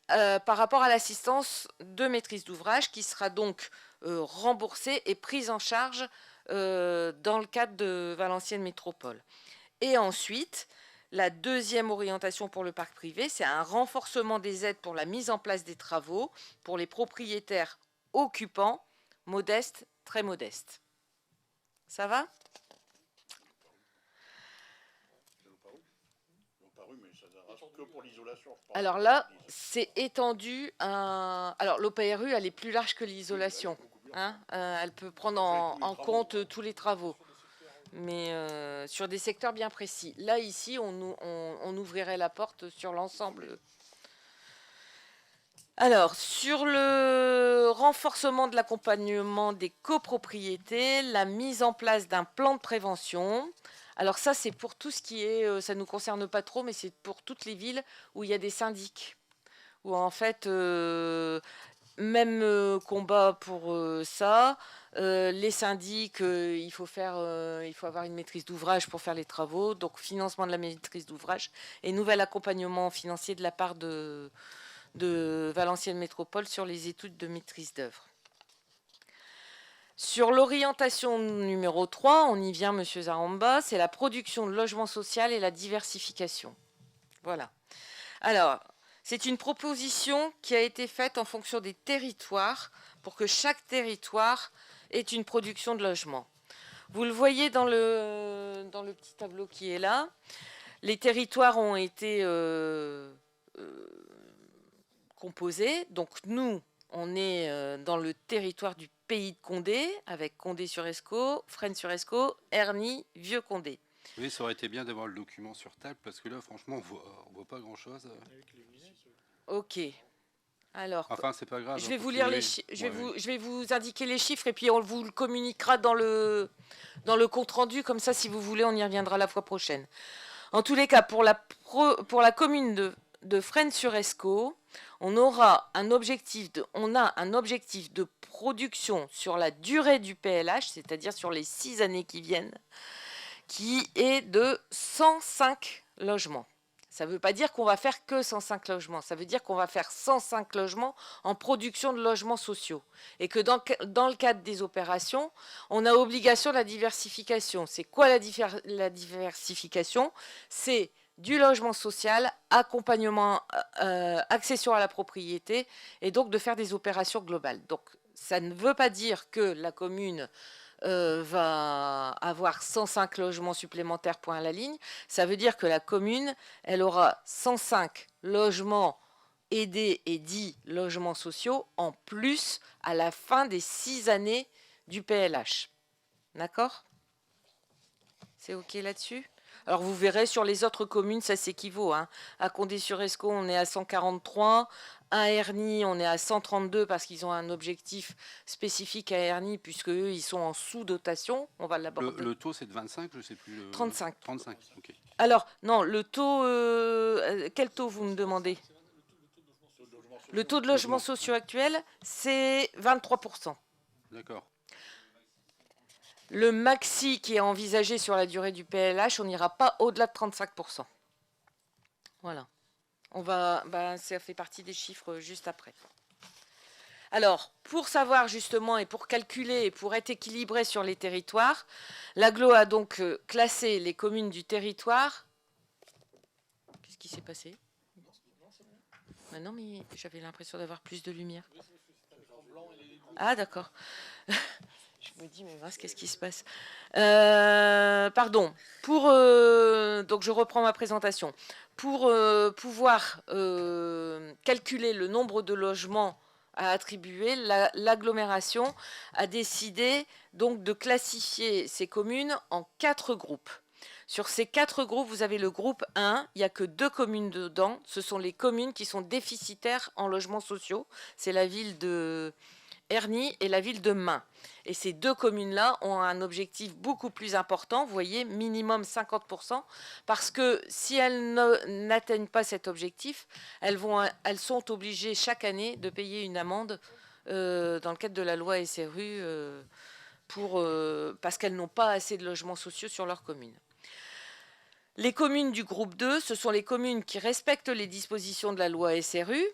par rapport à l'assistance de maîtrise d'ouvrage qui sera donc remboursée et prise en charge dans le cadre de Valenciennes Métropole. Et ensuite, la deuxième orientation pour le parc privé, c'est un renforcement des aides pour la mise en place des travaux pour les propriétaires occupants, modestes, très modestes. Ça va ? Que pour l'isolation, je pense. Alors là, c'est étendu. Alors l'OPRU, elle est plus large que l'isolation. Hein, elle peut prendre en compte tous les travaux. Mais sur des secteurs bien précis. Là, ici, on ouvrirait la porte sur l'ensemble Alors, sur le renforcement de l'accompagnement des copropriétés, la mise en place d'un plan de prévention. Alors ça, c'est pour tout ce qui est, ça ne nous concerne pas trop, mais c'est pour toutes les villes où il y a des syndics. Où en fait, même combat pour ça. Les syndics, il faut avoir une maîtrise d'ouvrage pour faire les travaux. Donc, financement de la maîtrise d'ouvrage et nouvel accompagnement financier de la part de Valenciennes Métropole sur les études de maîtrise d'œuvre. Sur l'orientation numéro 3, on y vient, Monsieur Zaramba, c'est la production de logement social et la diversification. Voilà. Alors, c'est une proposition qui a été faite en fonction des territoires pour que chaque territoire ait une production de logement. Vous le voyez dans le petit tableau qui est là. Les territoires ont été composés. Donc nous, on est dans le territoire du pays de Condé, avec Condé-sur-Escaut, Fresnes-sur-Escaut, Ernie, Vieux-Condé. Oui, ça aurait été bien d'avoir le document sur table, parce que là, franchement, on voit pas grand-chose. Ok. Alors, Enfin, c'est pas grave. je vais vous lire les je vais vous indiquer les chiffres et puis on vous le communiquera dans le compte rendu. Comme ça, si vous voulez, on y reviendra la fois prochaine. En tous les cas, pour la commune de Fresnes-sur-Escaut, on a un objectif de production sur la durée du PLH, c'est-à-dire sur les 6 années qui viennent, qui est de 105 logements. Ça ne veut pas dire qu'on va faire que 105 logements, ça veut dire qu'on va faire 105 logements en production de logements sociaux. Et que dans le cadre des opérations, on a obligation de la diversification. C'est quoi la diversification? C'est du logement social, accompagnement, accession à la propriété, et donc de faire des opérations globales. Donc ça ne veut pas dire que la commune va avoir 105 logements supplémentaires, point à la ligne. Ça veut dire que la commune, elle aura 105 logements aidés et 10 logements sociaux en plus à la fin des 6 années du PLH. D'accord? C'est OK là-dessus? Alors vous verrez sur les autres communes, ça s'équivaut. Hein. À Condé-sur-Escaut, on est à 143. À Ernie, on est à 132 parce qu'ils ont un objectif spécifique à Ernie, puisque eux, ils sont en sous-dotation. On va l'aborder. Le taux, c'est de 25, je sais plus. 35. 35, ok. Alors, non, le taux... quel taux vous me demandez? Le taux de logement sociaux actuel, c'est 23%. D'accord. Le maxi qui est envisagé sur la durée du PLH, on n'ira pas au-delà de 35%. Voilà. Ça fait partie des chiffres juste après. Alors, pour savoir justement et pour calculer et pour être équilibré sur les territoires, l'AGLO a donc classé les communes du territoire. Qu'est-ce qui s'est passé? Non, mais j'avais l'impression d'avoir plus de lumière. Ah, d'accord. Je me dis, mais mince, qu'est-ce qui se passe? Pardon. Donc, je reprends ma présentation. Pour pouvoir calculer le nombre de logements à attribuer, l'agglomération a décidé donc de classifier ces communes en 4 groupes. Sur ces 4 groupes, vous avez le groupe 1, il n'y a que 2 communes dedans. Ce sont les communes qui sont déficitaires en logements sociaux. C'est la ville de Ernie et la ville de Main. Et ces 2 communes-là ont un objectif beaucoup plus important, vous voyez, minimum 50%, parce que si elles n'atteignent pas cet objectif, elles sont obligées chaque année de payer une amende dans le cadre de la loi SRU parce qu'elles n'ont pas assez de logements sociaux sur leur commune. Les communes du groupe 2, ce sont les communes qui respectent les dispositions de la loi SRU,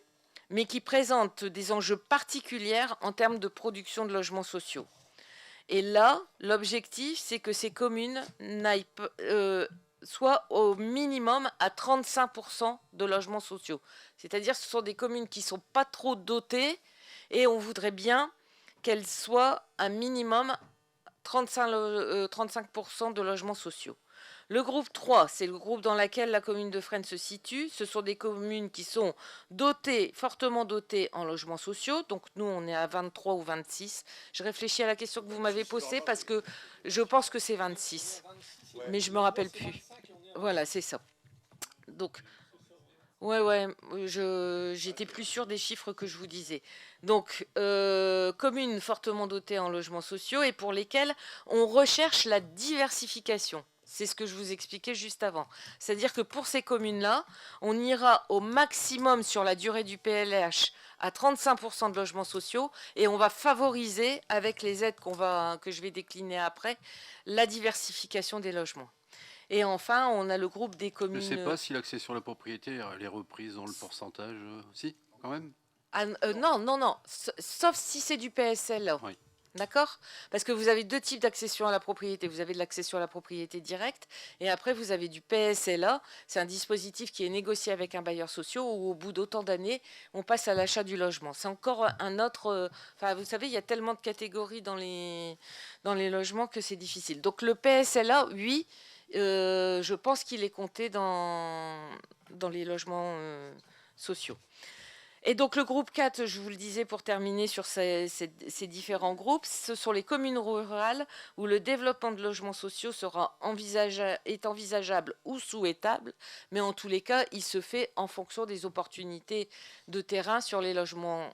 mais qui présentent des enjeux particuliers en termes de production de logements sociaux. Et là, l'objectif, c'est que ces communes soient au minimum à 35% de logements sociaux. C'est-à-dire que ce sont des communes qui ne sont pas trop dotées et on voudrait bien qu'elles soient un minimum 35% de logements sociaux. Le groupe 3, c'est le groupe dans lequel la commune de Fresnes se situe. Ce sont des communes qui sont fortement dotées en logements sociaux. Donc nous, on est à 23 ou 26. Je réfléchis à la question que vous m'avez posée parce que je pense que c'est 26. Mais je ne me rappelle plus. Voilà, c'est ça. Donc, Ouais, j'étais plus sûre des chiffres que je vous disais. Donc, communes fortement dotées en logements sociaux et pour lesquelles on recherche la diversification. C'est ce que je vous expliquais juste avant. C'est-à-dire que pour ces communes-là, on ira au maximum sur la durée du PLH à 35% de logements sociaux et on va favoriser, avec les aides que je vais décliner après, la diversification des logements. Et enfin, on a le groupe des Je communes... ne sais pas si l'accès sur la propriété, elle est reprise dans le pourcentage. Si, quand même. non, sauf si c'est du PSL. Oui. D'accord? Parce que vous avez deux types d'accession à la propriété. Vous avez de l'accession à la propriété directe et après vous avez du PSLA. C'est un dispositif qui est négocié avec un bailleur social où au bout d'autant d'années, on passe à l'achat du logement. C'est encore un autre... Enfin, vous savez, il y a tellement de catégories dans les logements que c'est difficile. Donc le PSLA, oui, je pense qu'il est compté dans les logements sociaux. Et donc le groupe 4, je vous le disais pour terminer sur ces différents groupes, ce sont les communes rurales où le développement de logements sociaux est envisageable ou souhaitable, mais en tous les cas, il se fait en fonction des opportunités de terrain sur les logements,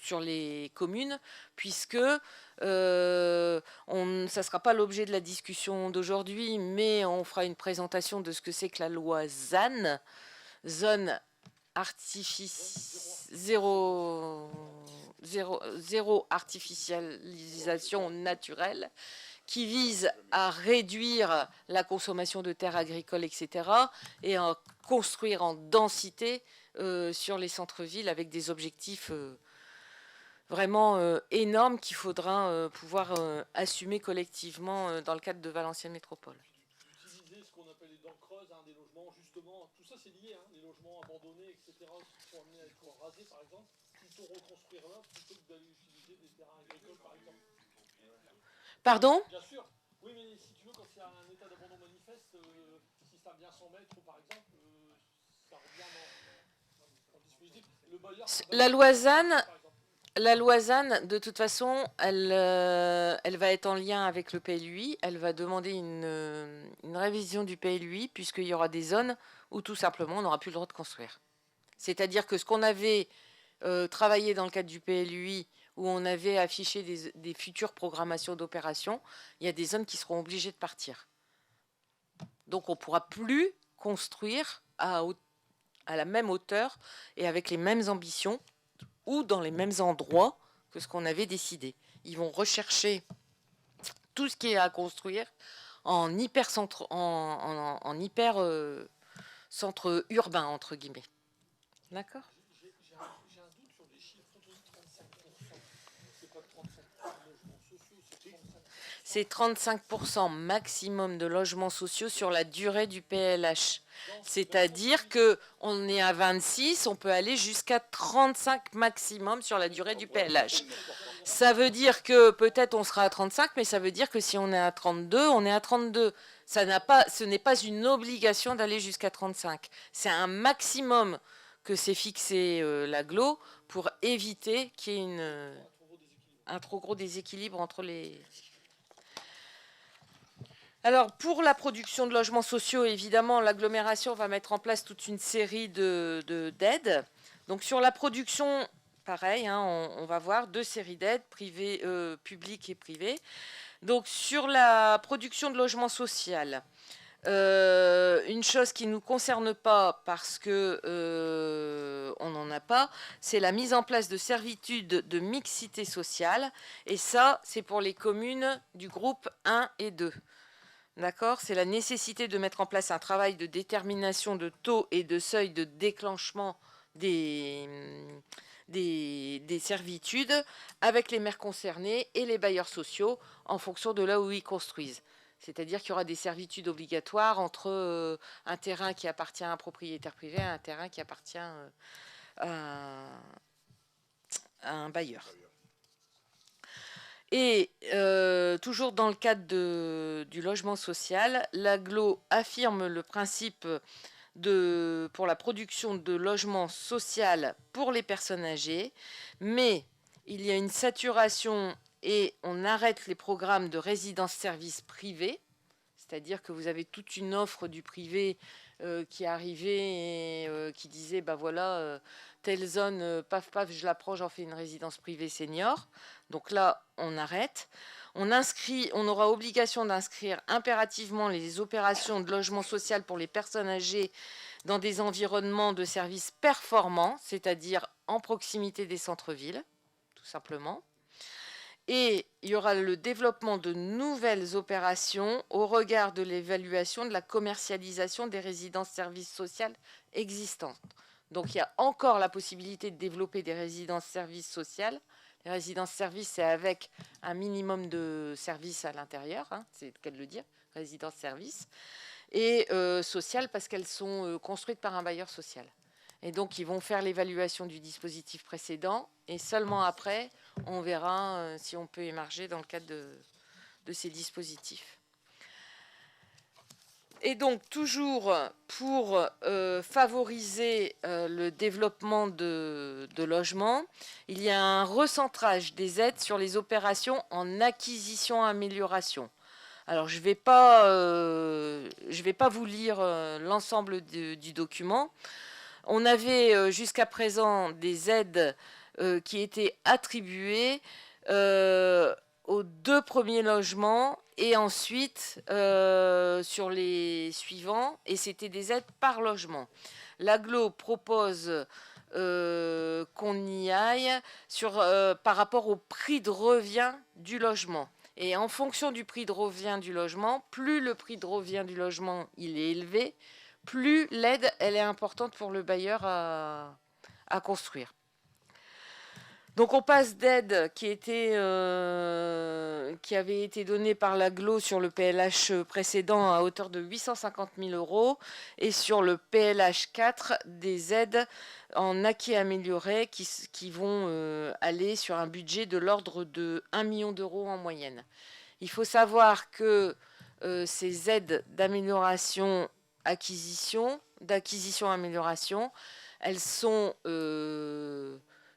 sur les communes, puisque ça ne sera pas l'objet de la discussion d'aujourd'hui, mais on fera une présentation de ce que c'est que la loi ZAN, zone zéro artificialisation naturelle, qui vise à réduire la consommation de terres agricoles, etc., et à construire en densité sur les centres-villes avec des objectifs vraiment énormes qu'il faudra pouvoir assumer collectivement dans le cadre de Valenciennes Métropole. Utiliser ce qu'on appelle les dents creuses, des logements, justement, tout ça c'est lié, les logements abandonnés, etc., qui sont amenés à être rasés, par exemple, plutôt reconstruire là, plutôt que d'aller utiliser des terrains agricoles, par exemple. Pardon? Bien sûr, oui, mais si tu veux, quand il y a un état d'abandon manifeste, si ça revient 100 mètres, par exemple, ça revient dans le dispositif. Le bailleur, la loi ZAN, la loi ZAN, de toute façon, elle va être en lien avec le PLUI. Elle va demander une révision du PLUI, puisqu'il y aura des zones où tout simplement on n'aura plus le droit de construire. C'est-à-dire que ce qu'on avait travaillé dans le cadre du PLUI, où on avait affiché des futures programmations d'opérations, il y a des zones qui seront obligées de partir. Donc on ne pourra plus construire à la même hauteur et avec les mêmes ambitions ou dans les mêmes endroits que ce qu'on avait décidé. Ils vont rechercher tout ce qui est à construire en hyper centre, centre urbain, entre guillemets. D'accord? j'ai un doute sur les chiffres. On dit 35%. C'est pas 35% de logements sociaux, c'est 35%. C'est 35% maximum de logements sociaux sur la durée du PLH. C'est-à-dire qu'on est à 26, on peut aller jusqu'à 35 maximum sur la durée du PLH. Ça veut dire que peut-être on sera à 35, mais ça veut dire que si on est à 32, on est à 32. Ce n'est pas une obligation d'aller jusqu'à 35. C'est un maximum que s'est fixé l'AGLO pour éviter qu'il y ait un trop gros déséquilibre entre les... Alors, pour la production de logements sociaux, évidemment, l'agglomération va mettre en place toute une série d'aides. Donc, sur la production, pareil, on va voir deux séries d'aides, publiques et privées. Donc, sur la production de logements sociaux, une chose qui ne nous concerne pas parce que on n'en a pas, c'est la mise en place de servitudes de mixité sociale. Et ça, c'est pour les communes du groupe 1 et 2. D'accord? C'est la nécessité de mettre en place un travail de détermination de taux et de seuil de déclenchement des servitudes avec les maires concernés et les bailleurs sociaux en fonction de là où ils construisent. C'est-à-dire qu'il y aura des servitudes obligatoires entre un terrain qui appartient à un propriétaire privé et un terrain qui appartient à un bailleur. Et toujours dans le cadre du logement social, l'AGLO affirme le principe pour la production de logements sociaux pour les personnes âgées, mais il y a une saturation et on arrête les programmes de résidence-service privés, c'est-à-dire que vous avez toute une offre du privé qui arrivait et qui disait, bah voilà, telle zone, paf, paf, je la prends, j'en fais une résidence privée senior. Donc là, on arrête. On aura obligation d'inscrire impérativement les opérations de logement social pour les personnes âgées dans des environnements de services performants, c'est-à-dire en proximité des centres-villes, tout simplement. Et il y aura le développement de nouvelles opérations au regard de l'évaluation de la commercialisation des résidences-services sociales existantes. Donc il y a encore la possibilité de développer des résidences-services sociales. Les résidences-services, c'est avec un minimum de services à l'intérieur, hein, c'est le cas de le dire, résidences-services, et sociales parce qu'elles sont construites par un bailleur social. Et donc ils vont faire l'évaluation du dispositif précédent, et seulement après, on verra si on peut émarger dans le cadre de ces dispositifs. Et donc, toujours pour favoriser le développement de logements, il y a un recentrage des aides sur les opérations en acquisition-amélioration. Alors, je ne vais pas vous lire l'ensemble du document. On avait jusqu'à présent des aides qui étaient attribuées aux 2 premiers logements et ensuite sur les suivants, et c'était des aides par logement. L'Aglo propose qu'on y aille par rapport au prix de revient du logement. Et en fonction du prix de revient du logement, plus le prix de revient du logement il est élevé, plus l'aide elle est importante pour le bailleur à construire. Donc on passe d'aide qui avait été donnée par l'Aglo sur le PLH précédent à hauteur de 850 000 € et sur le PLH 4 des aides en acquis amélioré qui vont aller sur un budget de l'ordre de 1 million d'euros en moyenne. Il faut savoir que ces aides d'acquisition-amélioration, elles sont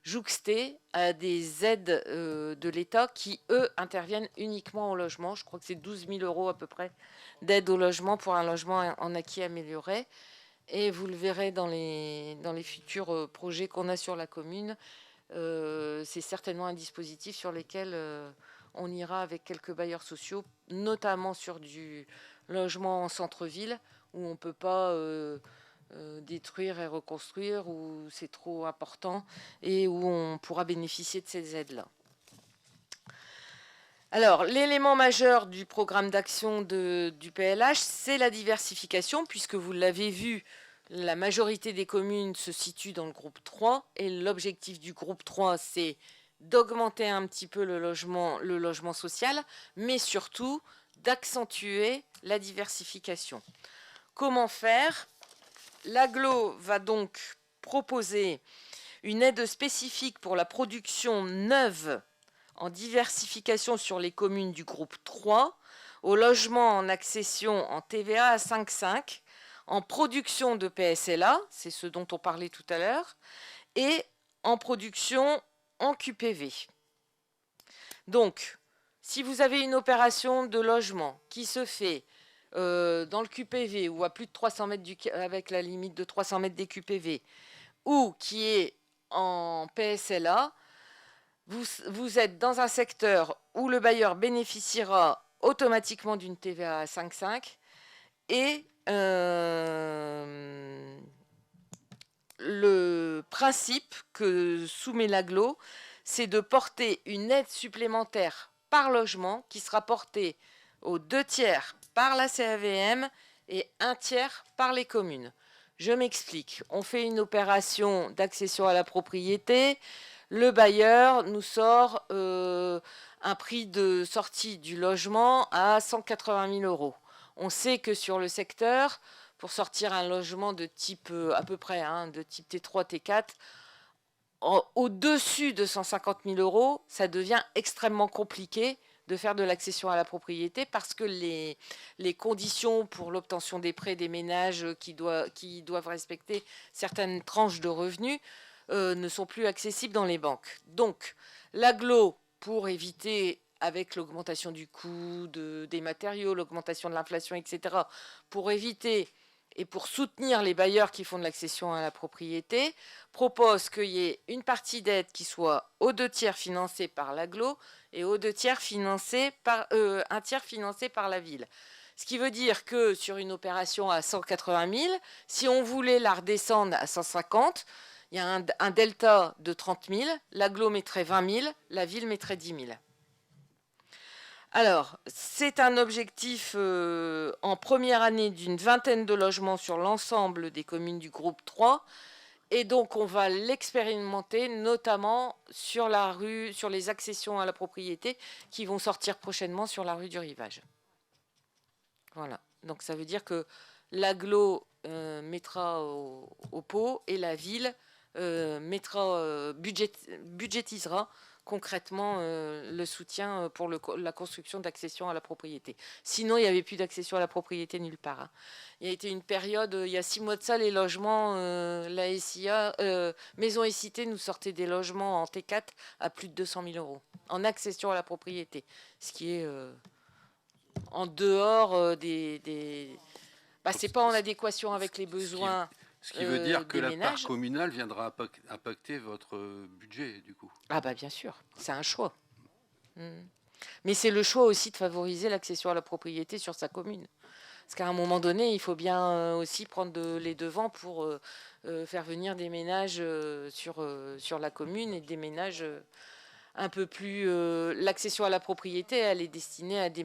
jouxtées à des aides de l'État qui, eux, interviennent uniquement au logement. Je crois que c'est 12 000 € à peu près d'aide au logement pour un logement en acquis amélioré. Et vous le verrez dans les futurs projets qu'on a sur la commune. C'est certainement un dispositif sur lequel on ira avec quelques bailleurs sociaux, notamment sur du logement en centre-ville, où on ne peut pas détruire et reconstruire, où c'est trop important et où on pourra bénéficier de ces aides-là. Alors, l'élément majeur du programme d'action du PLH, c'est la diversification, puisque vous l'avez vu, la majorité des communes se situent dans le groupe 3, et l'objectif du groupe 3, c'est d'augmenter un petit peu le logement social, mais surtout d'accentuer la diversification. Comment faire ? L'Aglo va donc proposer une aide spécifique pour la production neuve en diversification sur les communes du groupe 3, au logement en accession en TVA à 5,5, en production de PSLA, c'est ce dont on parlait tout à l'heure, et en production en QPV. Donc, si vous avez une opération de logement qui se fait dans le QPV ou à plus de 300 mètres avec la limite de 300 mètres des QPV, ou qui est en PSLA, vous êtes dans un secteur où le bailleur bénéficiera automatiquement d'une TVA à 5,5 et le principe que soumet l'Aglo, c'est de porter une aide supplémentaire par logement qui sera portée aux 2/3 par la CAVM et 1/3 par les communes. Je m'explique. On fait une opération d'accession à la propriété. Le bailleur nous sort un prix de sortie du logement à 180 000 €. On sait que sur le secteur, pour sortir un logement de type à peu près, de type T3, T4, au-dessus de 150 000 €, ça devient extrêmement compliqué de faire de l'accession à la propriété parce que les conditions pour l'obtention des prêts des ménages qui doivent respecter certaines tranches de revenus ne sont plus accessibles dans les banques. Donc, l'Aglo, pour éviter, avec l'augmentation du coût des matériaux, l'augmentation de l'inflation, etc., pour éviter et pour soutenir les bailleurs qui font de l'accession à la propriété, propose qu'il y ait une partie d'aide qui soit aux 2/3 financée par l'agglo et aux 2/3 financée par un tiers financé par la ville. Ce qui veut dire que sur une opération à 180 000, si on voulait la redescendre à 150, il y a un delta de 30 000, l'agglo mettrait 20 000, la ville mettrait 10 000. Alors, c'est un objectif en première année d'une vingtaine de logements sur l'ensemble des communes du groupe 3. Et donc, on va l'expérimenter notamment sur la rue, sur les accessions à la propriété qui vont sortir prochainement sur la rue du Rivage. Voilà. Donc, ça veut dire que l'agglo mettra au pot et la ville budgétisera concrètement le soutien pour la construction d'accession à la propriété. Sinon, il n'y avait plus d'accession à la propriété nulle part. Hein. Il y a été une période, il y a 6 mois de ça, les logements, la SIA, Maison et Cité nous sortait des logements en T4 à plus de 200 000 euros en accession à la propriété, ce qui est en dehors bah, c'est pas en adéquation avec les besoins. Ce qui veut dire que des la part ménages. communale viendra impacter votre budget, du coup. Ah bah bien sûr, c'est un choix. Mais c'est le choix aussi de favoriser l'accession à la propriété sur sa commune. Parce qu'à un moment donné, il faut bien aussi prendre les devants pour faire venir des ménages sur la commune et des ménages un peu plus... l'accession à la propriété, elle est destinée à des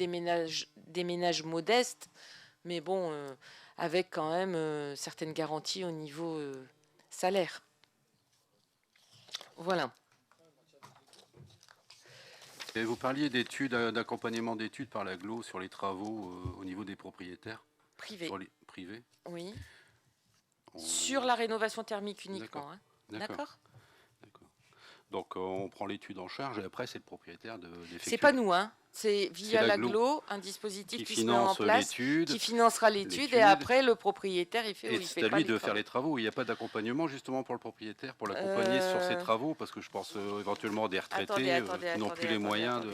ménages modestes, mais bon, avec quand même certaines garanties au niveau salaire. Voilà. Et vous parliez d'études, d'accompagnement d'études par l'agglo sur les travaux au niveau des propriétaires Privé. Sur les privés. Oui. Sur la rénovation thermique uniquement. Hein. D'accord. Donc on prend l'étude en charge et après c'est le propriétaire d'effectuer. C'est pas nous, hein. C'est via l'agglo l'agglo, un dispositif qui se met en finance place, l'étude, qui financera l'étude et après le propriétaire il fait ou et il fait c'est à pas lui les de travaux. faire les travaux. Il n'y a pas d'accompagnement justement pour le propriétaire, pour l'accompagner sur ses travaux, parce que je pense éventuellement des retraités qui n'ont plus les moyens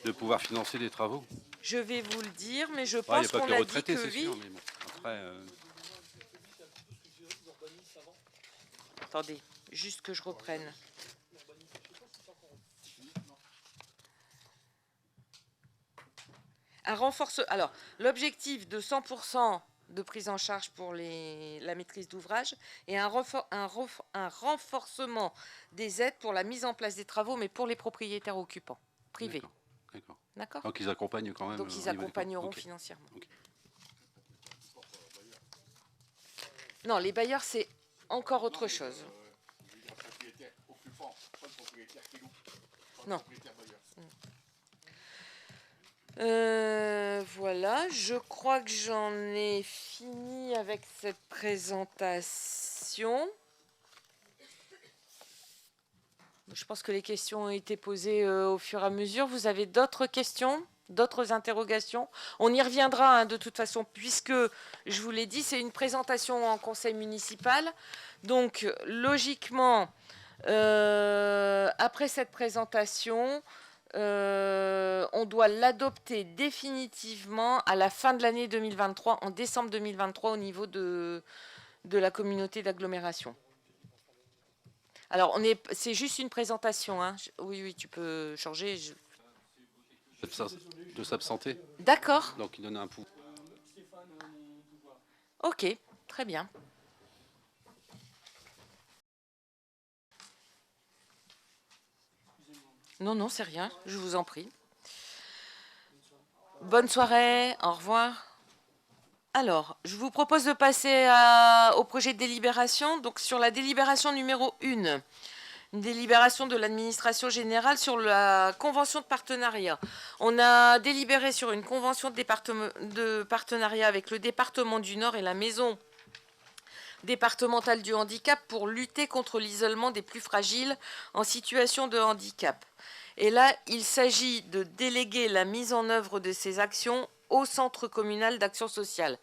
de pouvoir financer des travaux. Je vais vous le dire, mais je Il n'y pense a pas qu'on que les a dit retraités, que c'est oui. sûr, mais bon, après... Attendez, juste que je reprenne. Alors, l'objectif de 100% de prise en charge pour la maîtrise d'ouvrage et un renforcement des aides pour la mise en place des travaux, mais pour les propriétaires occupants privés. D'accord. D'accord. Donc ils accompagnent quand même. Donc ils accompagneront financièrement. Non, les bailleurs, c'est encore autre chose. Propriétaire occupant, pas le propriétaire qui loue. Non. Voilà, je crois que j'en ai fini avec cette présentation. Je pense que les questions ont été posées au fur et à mesure. Vous avez d'autres questions, d'autres interrogations? On y reviendra de toute façon, puisque, je vous l'ai dit, c'est une présentation en conseil municipal. Donc, logiquement, après cette présentation, on doit l'adopter définitivement à la fin de l'année 2023, en décembre 2023, au niveau de la communauté d'agglomération. Alors, c'est juste une présentation. Hein. Oui, tu peux changer. De s'absenter. D'accord. Donc il donne un pouls. Ok, très bien. Non, c'est rien. Je vous en prie. Bonne soirée. Au revoir. Alors, je vous propose de passer au projet de délibération. Donc, sur la délibération numéro 1, une délibération de l'administration générale sur la convention de partenariat. On a délibéré sur une convention de partenariat avec le département du Nord et la maison départementale du handicap pour lutter contre l'isolement des plus fragiles en situation de handicap. Et là, il s'agit de déléguer la mise en œuvre de ces actions au centre communal d'action sociale.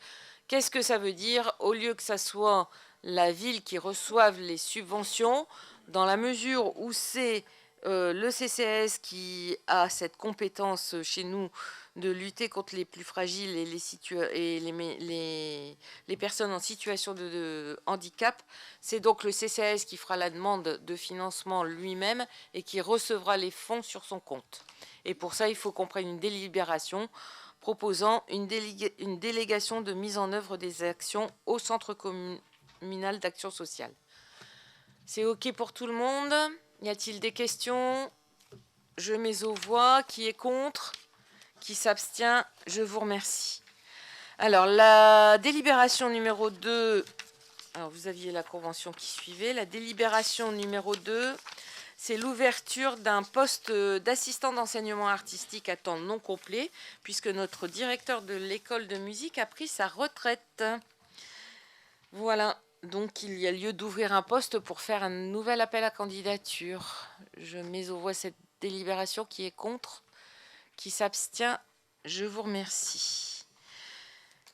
Qu'est-ce que ça veut dire? Au lieu que ça soit la ville qui reçoive les subventions, dans la mesure où c'est le CCAS qui a cette compétence chez nous de lutter contre les plus fragiles et les personnes en situation de handicap. C'est donc le CCAS qui fera la demande de financement lui-même et qui recevra les fonds sur son compte. Et pour ça, il faut qu'on prenne une délibération proposant une délégation de mise en œuvre des actions au centre communal d'action sociale. C'est OK pour tout le monde? Y a-t-il des questions? Je mets aux voix. Qui est contre? Qui s'abstient? Je vous remercie. Alors, la délibération numéro 2, alors vous aviez la convention qui suivait. La délibération numéro 2, c'est l'ouverture d'un poste d'assistant d'enseignement artistique à temps non complet, puisque notre directeur de l'école de musique a pris sa retraite. Voilà, donc il y a lieu d'ouvrir un poste pour faire un nouvel appel à candidature. Je mets aux voix cette délibération. Qui est contre? Qui s'abstient? Je vous remercie.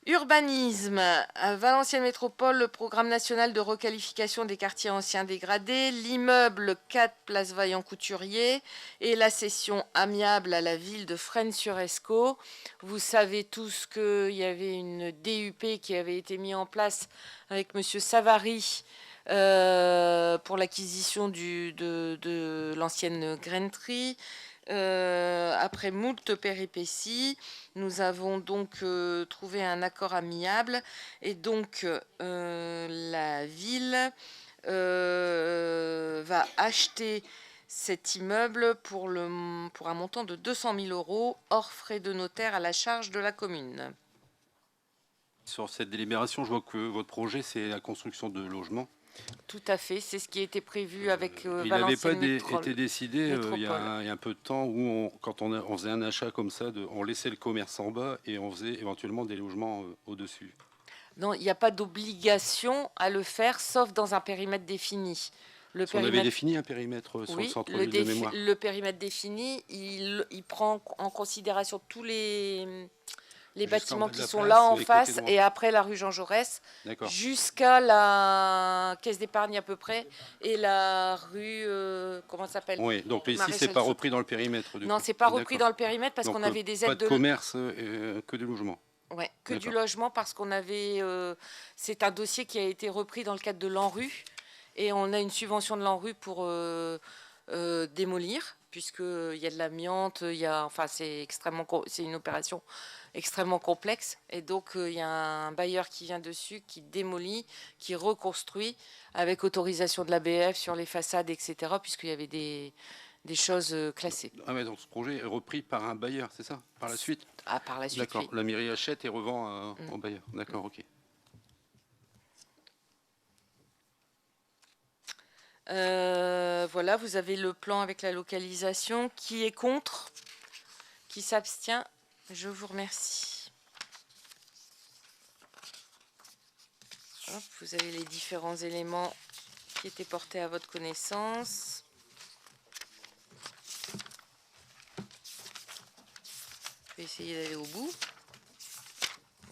Urbanisme, à Valenciennes Métropole, le programme national de requalification des quartiers anciens dégradés, l'immeuble 4 place Vaillant-Couturier et la cession amiable à la ville de Fresnes-sur-Escaut. Vous savez tous qu'il y avait une DUP qui avait été mise en place avec Monsieur Savary pour l'acquisition de l'ancienne grainerie. Après moult péripéties, nous avons donc trouvé un accord amiable et donc la ville va acheter cet immeuble pour un montant de 200 000 € hors frais de notaire à la charge de la commune. Sur cette délibération, je vois que votre projet, c'est la construction de logements. Tout à fait, c'est ce qui était prévu avec Il n'avait pas Valenciennes Métropole. été décidé il y Métropole. a un peu de temps où, quand on faisait un achat comme ça, on laissait le commerce en bas et on faisait éventuellement des logements au-dessus. Non, il n'y a pas d'obligation à le faire, sauf dans un périmètre défini. On avait défini un périmètre sur le centre-ville de mémoire. Le périmètre défini, il prend en considération tous les bâtiments qui sont là en face et après la rue Jean Jaurès jusqu'à la caisse d'épargne à peu près et la rue comment ça s'appelle? Oui, donc ici c'est pas repris dans le périmètre. Non, c'est pas repris dans le périmètre parce qu'on avait des aides de commerce, que du logement. Ouais, que du logement parce qu'on avait c'est un dossier qui a été repris dans le cadre de l'ANRU et on a une subvention de l'ANRU pour démolir puisqu'il y a de l'amiante, c'est une opération extrêmement complexe et donc il y a un bailleur qui vient dessus, qui démolit, qui reconstruit avec autorisation de l'ABF sur les façades, etc. puisqu'il y avait des choses classées. Ah ouais, donc ce projet est repris par un bailleur, c'est ça? Par la suite? Ah, par la suite, d'accord. oui. La mairie achète et revend au bailleur. D'accord, ok. Voilà, vous avez le plan avec la localisation. Qui est contre? Qui s'abstient? Je vous remercie. Hop, vous avez les différents éléments qui étaient portés à votre connaissance. Je vais essayer d'aller au bout.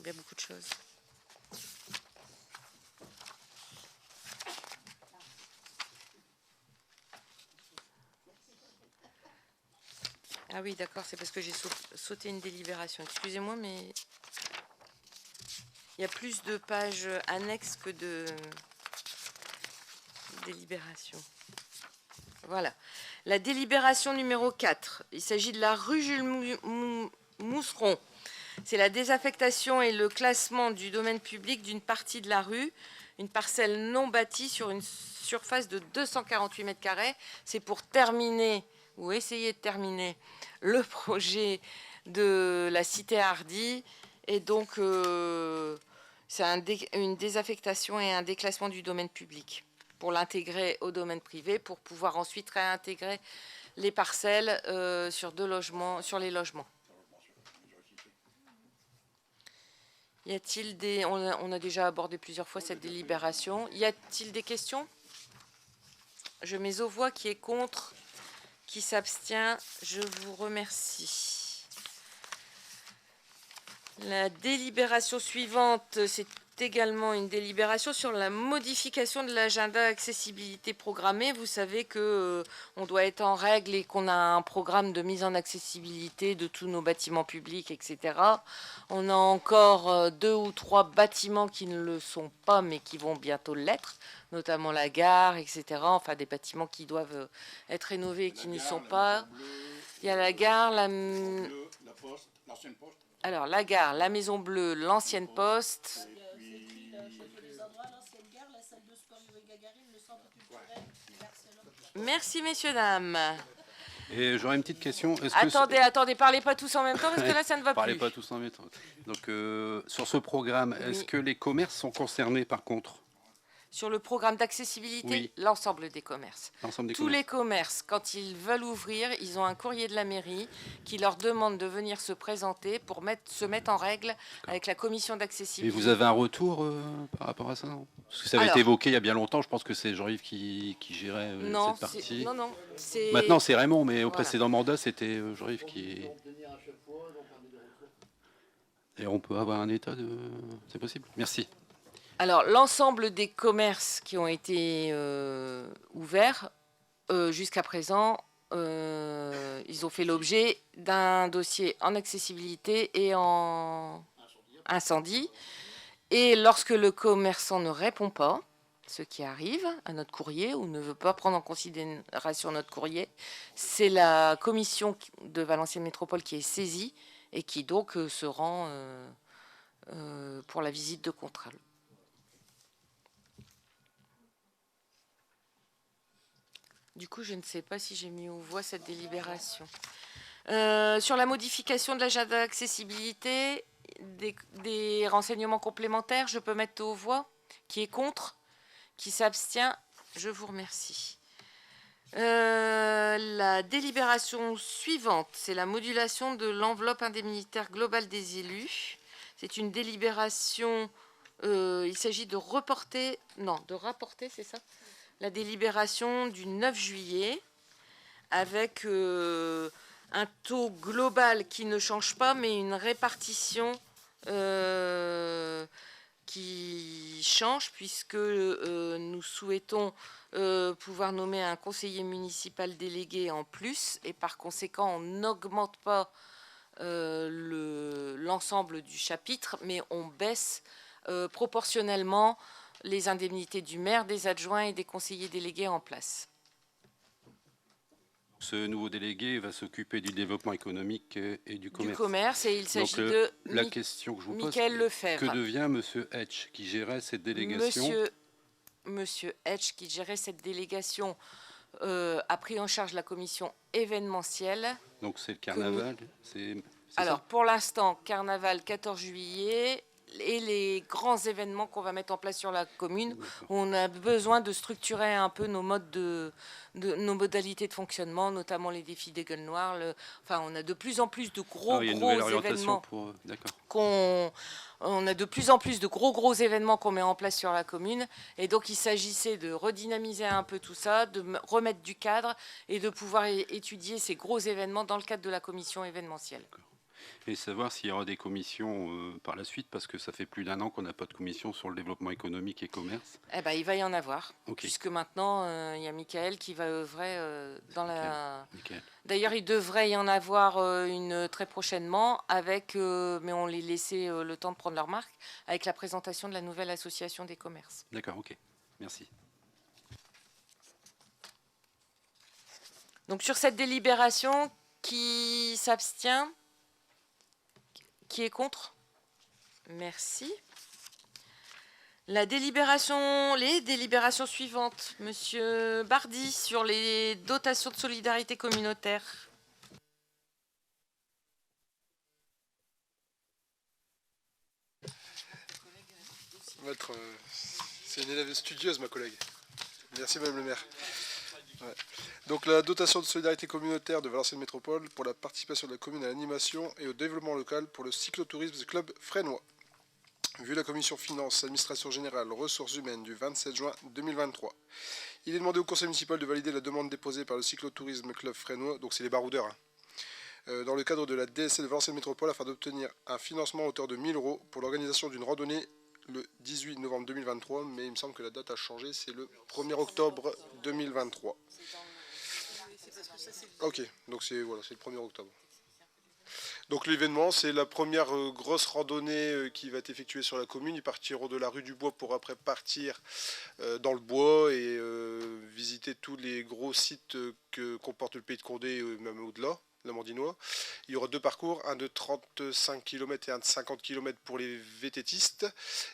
Il y a beaucoup de choses. Ah oui, d'accord, c'est parce que j'ai sauté une délibération. Excusez-moi, mais il y a plus de pages annexes que de délibération. Voilà. La délibération numéro 4. Il s'agit de la rue Jules Mousseron. C'est la désaffectation et le classement du domaine public d'une partie de la rue, une parcelle non bâtie sur une surface de 248 mètres carrés. C'est pour terminer ou essayer de terminer le projet de la cité Hardy. Et donc, c'est une désaffectation et un déclassement du domaine public pour l'intégrer au domaine privé, pour pouvoir ensuite réintégrer les parcelles sur les logements. Y a-t-il des... On a déjà abordé plusieurs fois cette délibération. Y a-t-il des questions? Je mets aux voix. Qui est contre? Qui s'abstient? Je vous remercie. La délibération suivante, c'est également une délibération sur la modification de l'agenda accessibilité programmé. Vous savez que on doit être en règle et qu'on a un programme de mise en accessibilité de tous nos bâtiments publics, etc. On a encore 2 ou 3 bâtiments qui ne le sont pas, mais qui vont bientôt l'être, notamment la gare, etc. Enfin, des bâtiments qui doivent être rénovés et qui n'y sont pas. Il y a la gare, La poste, l'ancienne poste. alors la gare, la Maison Bleue, l'ancienne poste. Merci, messieurs, dames. Et j'aurais une petite question. Attendez, parlez pas tous en même temps, parce que là, ça ne va Parlez plus. pas tous en même temps. Donc, sur ce programme, est-ce que les commerces sont concernés par contre? Sur le programme d'accessibilité, Oui. l'ensemble des commerces. L'ensemble des Tous commerces. les commerces, quand ils veulent ouvrir, ils ont un courrier de la mairie qui leur demande de venir se présenter pour se mettre en règle avec la commission Et d'accessibilité. vous avez un retour par rapport à ça, non? Parce que ça avait Alors- été évoqué il y a bien longtemps. Je pense que c'est Jean-Yves qui gérait Non, cette partie. non, c'est... Maintenant, c'est Raymond, mais au Voilà. précédent mandat, c'était Jean-Yves qui... Et on peut avoir un état de... C'est possible? Merci. Alors, l'ensemble des commerces qui ont été ouverts jusqu'à présent, ils ont fait l'objet d'un dossier en accessibilité et en incendie. Et lorsque le commerçant ne répond pas, ce qui arrive à notre courrier ou ne veut pas prendre en considération notre courrier, c'est la commission de Valenciennes Métropole qui est saisie et qui donc se rend pour la visite de contrôle. Du coup, je ne sais pas si j'ai mis aux voix cette délibération. Sur la modification de l'agenda d'accessibilité, des renseignements complémentaires, je peux mettre aux voix. Qui est contre? Qui s'abstient? Je vous remercie. La délibération suivante, c'est la modulation de l'enveloppe indemnitaire globale des élus. C'est une délibération, il s'agit de rapporter, c'est ça? La délibération du 9 juillet avec un taux global qui ne change pas, mais une répartition qui change, puisque nous souhaitons pouvoir nommer un conseiller municipal délégué en plus, et par conséquent, on n'augmente pas l'ensemble du chapitre, mais on baisse proportionnellement les indemnités du maire, des adjoints et des conseillers délégués en place. Ce nouveau délégué va s'occuper du développement économique et du commerce. Du commerce, et il s'agit de la question que je vous pose, Mickaël Lefebvre. que devient Monsieur Etch, qui gérait cette délégation? Monsieur Etch, qui gérait cette délégation, a pris en charge la commission événementielle. Donc c'est le carnaval, c'est Alors, ça? pour l'instant, carnaval 14 juillet et les grands événements qu'on va mettre en place sur la commune, D'accord. où on a besoin de structurer un peu nos nos modalités de fonctionnement, notamment les défis des gueules noires. Enfin, on a de plus en plus de Ah, il y a une nouvelle gros orientation événements pour... D'accord. on a de plus en plus de gros événements qu'on met en place sur la commune, et donc il s'agissait de redynamiser un peu tout ça, de remettre du cadre et de pouvoir étudier ces gros événements dans le cadre de la commission événementielle. Et savoir s'il y aura des commissions par la suite, parce que ça fait plus d'1 an qu'on n'a pas de commission sur le développement économique et commerce. Eh ben, il va y en avoir, Ok. puisque maintenant il y a Mickaël qui va œuvrer dans la... Nickel. D'ailleurs, il devrait y en avoir une très prochainement, mais on les laissait le temps de prendre leur marque, avec la présentation de la nouvelle association des commerces. D'accord, ok. Merci. Donc sur cette délibération, qui s'abstient? Qui est contre? Merci. Les délibérations suivantes. Monsieur Bardy, sur les dotations de solidarité communautaire. C'est une élève studieuse, ma collègue. Merci, Madame le maire. Ouais. Donc la dotation de solidarité communautaire de Valenciennes Métropole pour la participation de la commune à l'animation et au développement local pour le cyclotourisme club fresnois. Vu la commission finances, administration générale, ressources humaines du 27 juin 2023. Il est demandé au conseil municipal de valider la demande déposée par le cyclotourisme club fresnois, donc c'est les baroudeurs, dans le cadre de la DSC de Valenciennes Métropole afin d'obtenir un financement à hauteur de 1 000 € pour l'organisation d'une randonnée le 18 novembre 2023, mais il me semble que la date a changé, c'est le 1er octobre 2023. Ok, donc c'est voilà, c'est le 1er octobre. Donc l'événement, c'est la première grosse randonnée qui va être effectuée sur la commune. Ils partiront de la rue du Bois pour après partir dans le bois et visiter tous les gros sites que comporte le pays de Condé, même au-delà, la Mandinois. Il y aura 2 parcours, un de 35 km et un de 50 km pour les vététistes,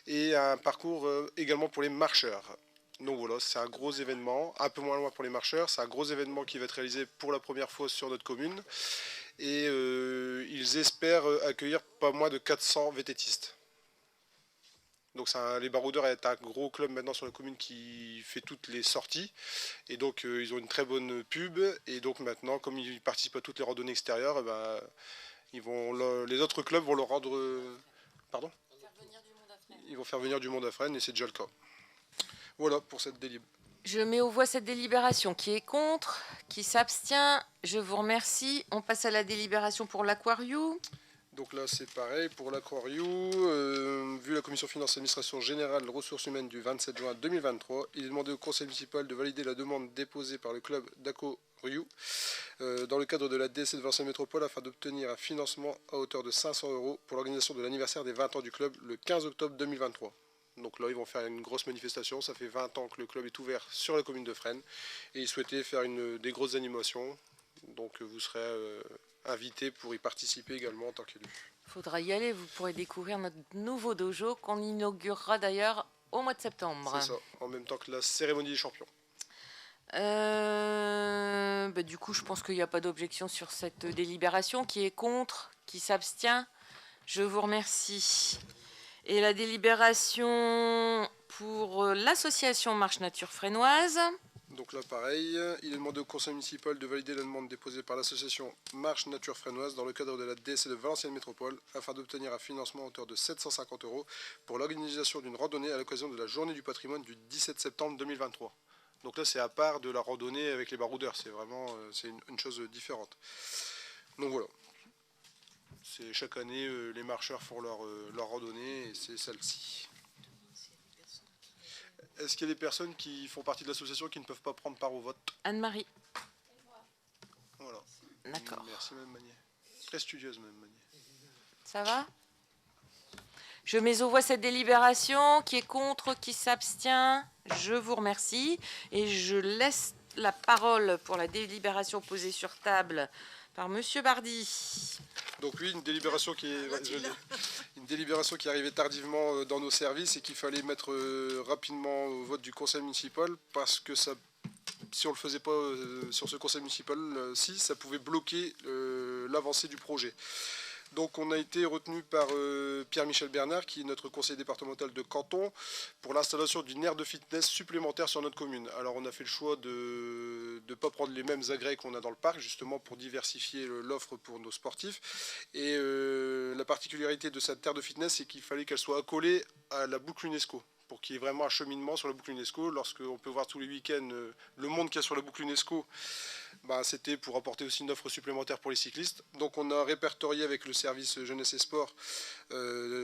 et un parcours également pour les marcheurs. Donc voilà, c'est un gros événement, un peu moins loin pour les marcheurs, c'est un gros événement qui va être réalisé pour la première fois sur notre commune. Et ils espèrent accueillir pas moins de 400 vététistes. Donc les Baroudeurs est un gros club maintenant sur la commune qui fait toutes les sorties. Et donc ils ont une très bonne pub. Et donc maintenant, comme ils participent à toutes les randonnées extérieures, les autres clubs vont leur rendre... pardon ? Ils vont faire venir du monde à Fresnes et c'est déjà le cas. Voilà pour cette délib. Je mets aux voix cette délibération. Qui est contre? Qui s'abstient? Je vous remercie. On passe à la délibération pour l'Aquariou. Donc là c'est pareil pour l'Aquariou, vu la commission finance et administration générale ressources humaines du 27 juin 2023, il est demandé au conseil municipal de valider la demande déposée par le club d'Aquariou dans le cadre de la DSC de Valenciennes Métropole afin d'obtenir un financement à hauteur de 500 € pour l'organisation de l'anniversaire des 20 ans du club le 15 octobre 2023. Donc là, ils vont faire une grosse manifestation. Ça fait 20 ans que le club est ouvert sur la commune de Fresnes. Et ils souhaitaient faire des grosses animations. Donc vous serez invités pour y participer également en tant qu'élu. Il faudra y aller. Vous pourrez découvrir notre nouveau dojo qu'on inaugurera d'ailleurs au mois de septembre. C'est ça, en même temps que la cérémonie des champions. Du coup, je pense qu'il n'y a pas d'objection sur cette délibération. Qui est contre? Qui s'abstient? Je vous remercie. Et la délibération pour l'association Marche Nature Fresnoise. Donc là pareil, il est demandé au conseil municipal de valider la demande déposée par l'association Marche Nature Fresnoise dans le cadre de la DSC de Valenciennes Métropole afin d'obtenir un financement à hauteur de 750 € pour l'organisation d'une randonnée à l'occasion de la journée du patrimoine du 17 septembre 2023. Donc là c'est à part de la randonnée avec les baroudeurs, c'est vraiment une chose différente. Donc voilà. C'est chaque année, les marcheurs font leur randonnée et c'est celle-ci. Est-ce qu'il y a des personnes qui font partie de l'association qui ne peuvent pas prendre part au vote? Anne-Marie. Voilà. D'accord. Merci Mme Magnier. Très studieuse Mme Magnier. Ça va? Je mets aux voix cette délibération. Qui est contre? Qui s'abstient? Je vous remercie. Et je laisse la parole pour la délibération posée sur table par Monsieur Bardy. Donc oui, une délibération qui est arrivée tardivement dans nos services et qu'il fallait mettre rapidement au vote du conseil municipal parce que ça, si on ne le faisait pas sur ce conseil municipal, ça pouvait bloquer l'avancée du projet. Donc on a été retenu par Pierre-Michel Bernard, qui est notre conseiller départemental de canton, pour l'installation d'une aire de fitness supplémentaire sur notre commune. Alors on a fait le choix de ne pas prendre les mêmes agrès qu'on a dans le parc, justement pour diversifier l'offre pour nos sportifs. Et la particularité de cette aire de fitness, c'est qu'il fallait qu'elle soit accolée à la boucle UNESCO, pour qu'il y ait vraiment un cheminement sur la boucle UNESCO. Lorsqu'on peut voir tous les week-ends le monde qu'il y a sur la boucle UNESCO, c'était pour apporter aussi une offre supplémentaire pour les cyclistes. Donc on a répertorié avec le service jeunesse et sport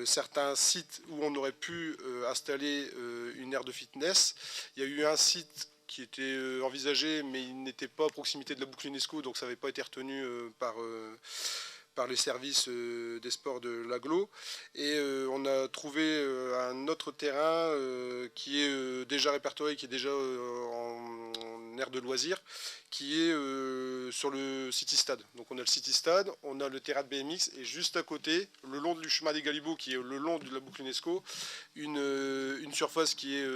certains sites où on aurait pu installer une aire de fitness. Il y a eu un site qui était envisagé, mais il n'était pas à proximité de la boucle UNESCO, donc ça n'avait pas été retenu par les services des sports de l'Agglo. Et on a trouvé un autre terrain qui est déjà répertorié, qui est déjà en aire de loisirs, qui est sur le City Stade. Donc on a le City Stade, on a le terrain de BMX, et juste à côté, le long du chemin des Galibots, qui est le long de la boucle UNESCO, une surface qui est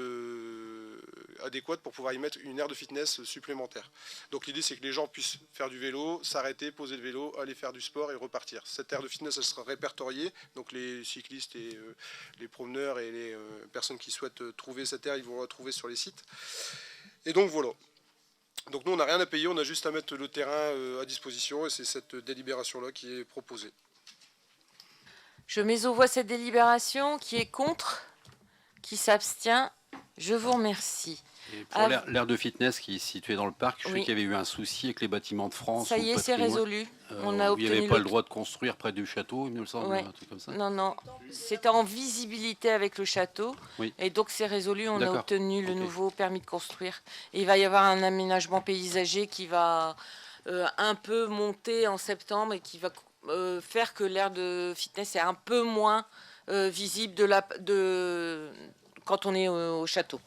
adéquate pour pouvoir y mettre une aire de fitness supplémentaire. Donc l'idée, c'est que les gens puissent faire du vélo, s'arrêter, poser le vélo, aller faire du sport et repartir. Cette aire de fitness, elle sera répertoriée, donc les cyclistes et les promeneurs et les personnes qui souhaitent trouver cette aire, ils vont la trouver sur les sites. Et donc voilà. Donc nous, on n'a rien à payer, on a juste à mettre le terrain à disposition, et c'est cette délibération-là qui est proposée. Je mets aux voix cette délibération. Qui est contre? Qui s'abstient? Je vous remercie. Et pour Ah, l'aire de fitness qui est située dans le parc, je sais oui. qu'il y avait eu un souci avec les bâtiments de France. Ça ou y est, c'est patrimoine, résolu. On a où il n'y avait obtenu pas le droit de construire près du château, il me semble, Ouais. un truc comme ça. Non, non, c'était en visibilité avec le château. Oui. Et donc c'est résolu, on a D'accord. obtenu le Ok. nouveau permis de construire. Et il va y avoir un aménagement paysager qui va un peu monter en septembre et qui va faire que l'aire de fitness est un peu moins visible quand on est au château.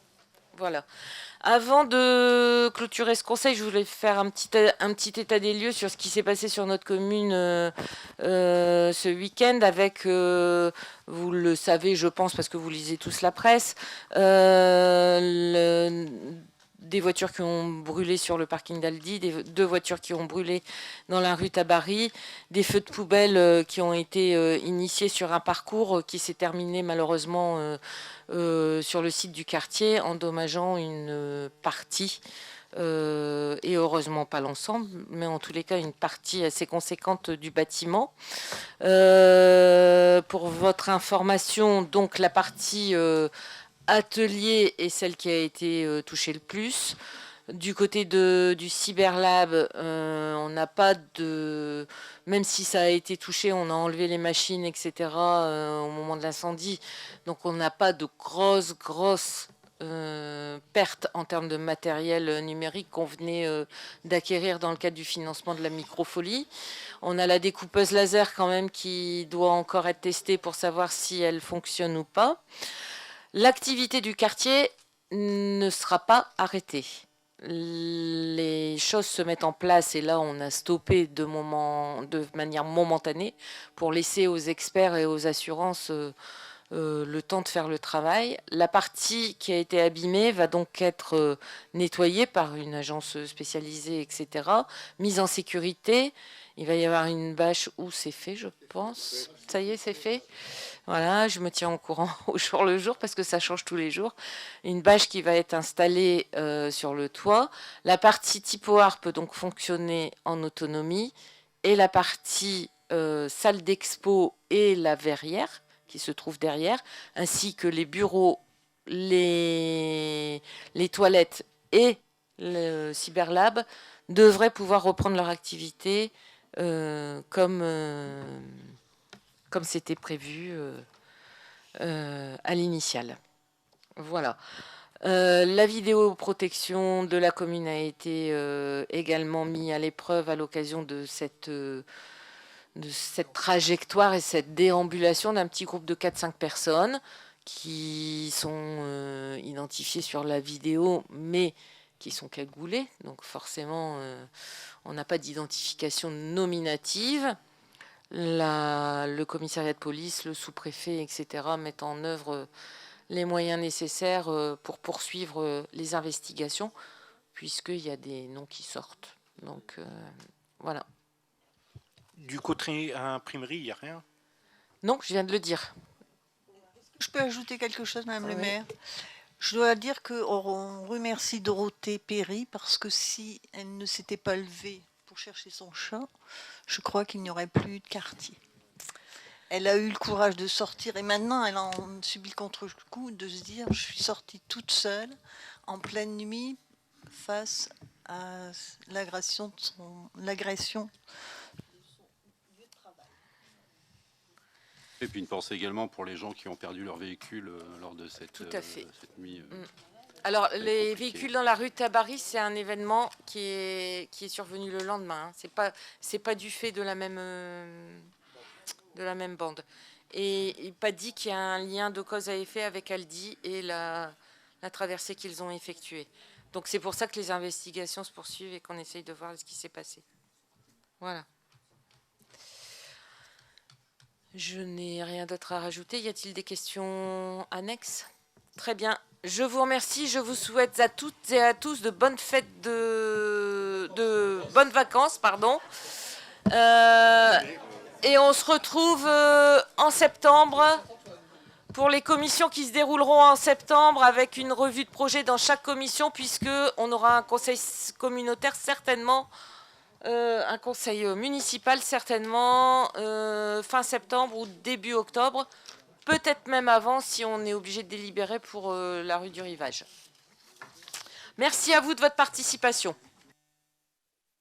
Voilà. Avant de clôturer ce conseil, je voulais faire un petit état des lieux sur ce qui s'est passé sur notre commune ce week-end avec, vous le savez, je pense, parce que vous lisez tous la presse, des voitures qui ont brûlé sur le parking d'Aldi, deux voitures qui ont brûlé dans la rue Tabary, des feux de poubelle qui ont été initiés sur un parcours qui s'est terminé malheureusement sur le site du quartier, endommageant une partie, et heureusement pas l'ensemble, mais en tous les cas une partie assez conséquente du bâtiment. Pour votre information, donc la partie atelier est celle qui a été touchée le plus. Du côté du Cyberlab, on n'a pas de... Même si ça a été touché, on a enlevé les machines, etc. Au moment de l'incendie. Donc on n'a pas de grosses pertes en termes de matériel numérique qu'on venait d'acquérir dans le cadre du financement de la microfolie. On a la découpeuse laser quand même qui doit encore être testée pour savoir si elle fonctionne ou pas. L'activité du quartier ne sera pas arrêtée. Les choses se mettent en place et là on a stoppé de manière momentanée pour laisser aux experts et aux assurances le temps de faire le travail. La partie qui a été abîmée va donc être nettoyée par une agence spécialisée, etc. Mise en sécurité. Il va y avoir une bâche où c'est fait, je pense. Ça y est, c'est fait. Voilà, je me tiens au courant au jour le jour parce que ça change tous les jours. Une bâche qui va être installée sur le toit. La partie typoir peut donc fonctionner en autonomie. Et la partie salle d'expo et la verrière qui se trouve derrière, ainsi que les bureaux, les toilettes et le Cyberlab devraient pouvoir reprendre leur activité comme c'était prévu à l'initiale. Voilà. La vidéoprotection de la commune a été également mise à l'épreuve à l'occasion de cette trajectoire et cette déambulation d'un petit groupe de 4-5 personnes qui sont identifiées sur la vidéo, mais qui sont cagoulées. Donc forcément, on n'a pas d'identification nominative. Le commissariat de police, le sous-préfet, etc. mettent en œuvre les moyens nécessaires pour poursuivre les investigations, puisqu'il y a des noms qui sortent. Donc voilà. Du côté imprimerie, il n'y a rien. Non, je viens de le dire. Je peux ajouter quelque chose, Madame le Oui. maire? Je dois dire qu'on remercie Dorothée Perry parce que si elle ne s'était pas levée pour chercher son chat, je crois qu'il n'y aurait plus de quartier. Elle a eu le courage de sortir et maintenant elle en subit le contre-coup de se dire je suis sortie toute seule en pleine nuit face à l'agression de l'agression. Et puis une pensée également pour les gens qui ont perdu leur véhicule lors de cette, Tout à fait. cette nuit. Alors, C'est les compliqué. véhicules dans la rue Tabary, c'est un événement qui est survenu le lendemain. Hein. C'est pas du fait de la même bande. Et il n'est pas dit qu'il y a un lien de cause à effet avec Aldi et la traversée qu'ils ont effectuée. Donc c'est pour ça que les investigations se poursuivent et qu'on essaye de voir ce qui s'est passé. Voilà. Je n'ai rien d'autre à rajouter. Y a-t-il des questions annexes? Très bien. Je vous remercie. Je vous souhaite à toutes et à tous de bonnes fêtes de bonnes vacances, pardon. Et on se retrouve en septembre pour les commissions qui se dérouleront en septembre avec une revue de projet dans chaque commission puisque on aura un conseil communautaire certainement. Un conseil municipal certainement fin septembre ou début octobre, peut-être même avant si on est obligé de délibérer pour la rue du Rivage. Merci à vous de votre participation.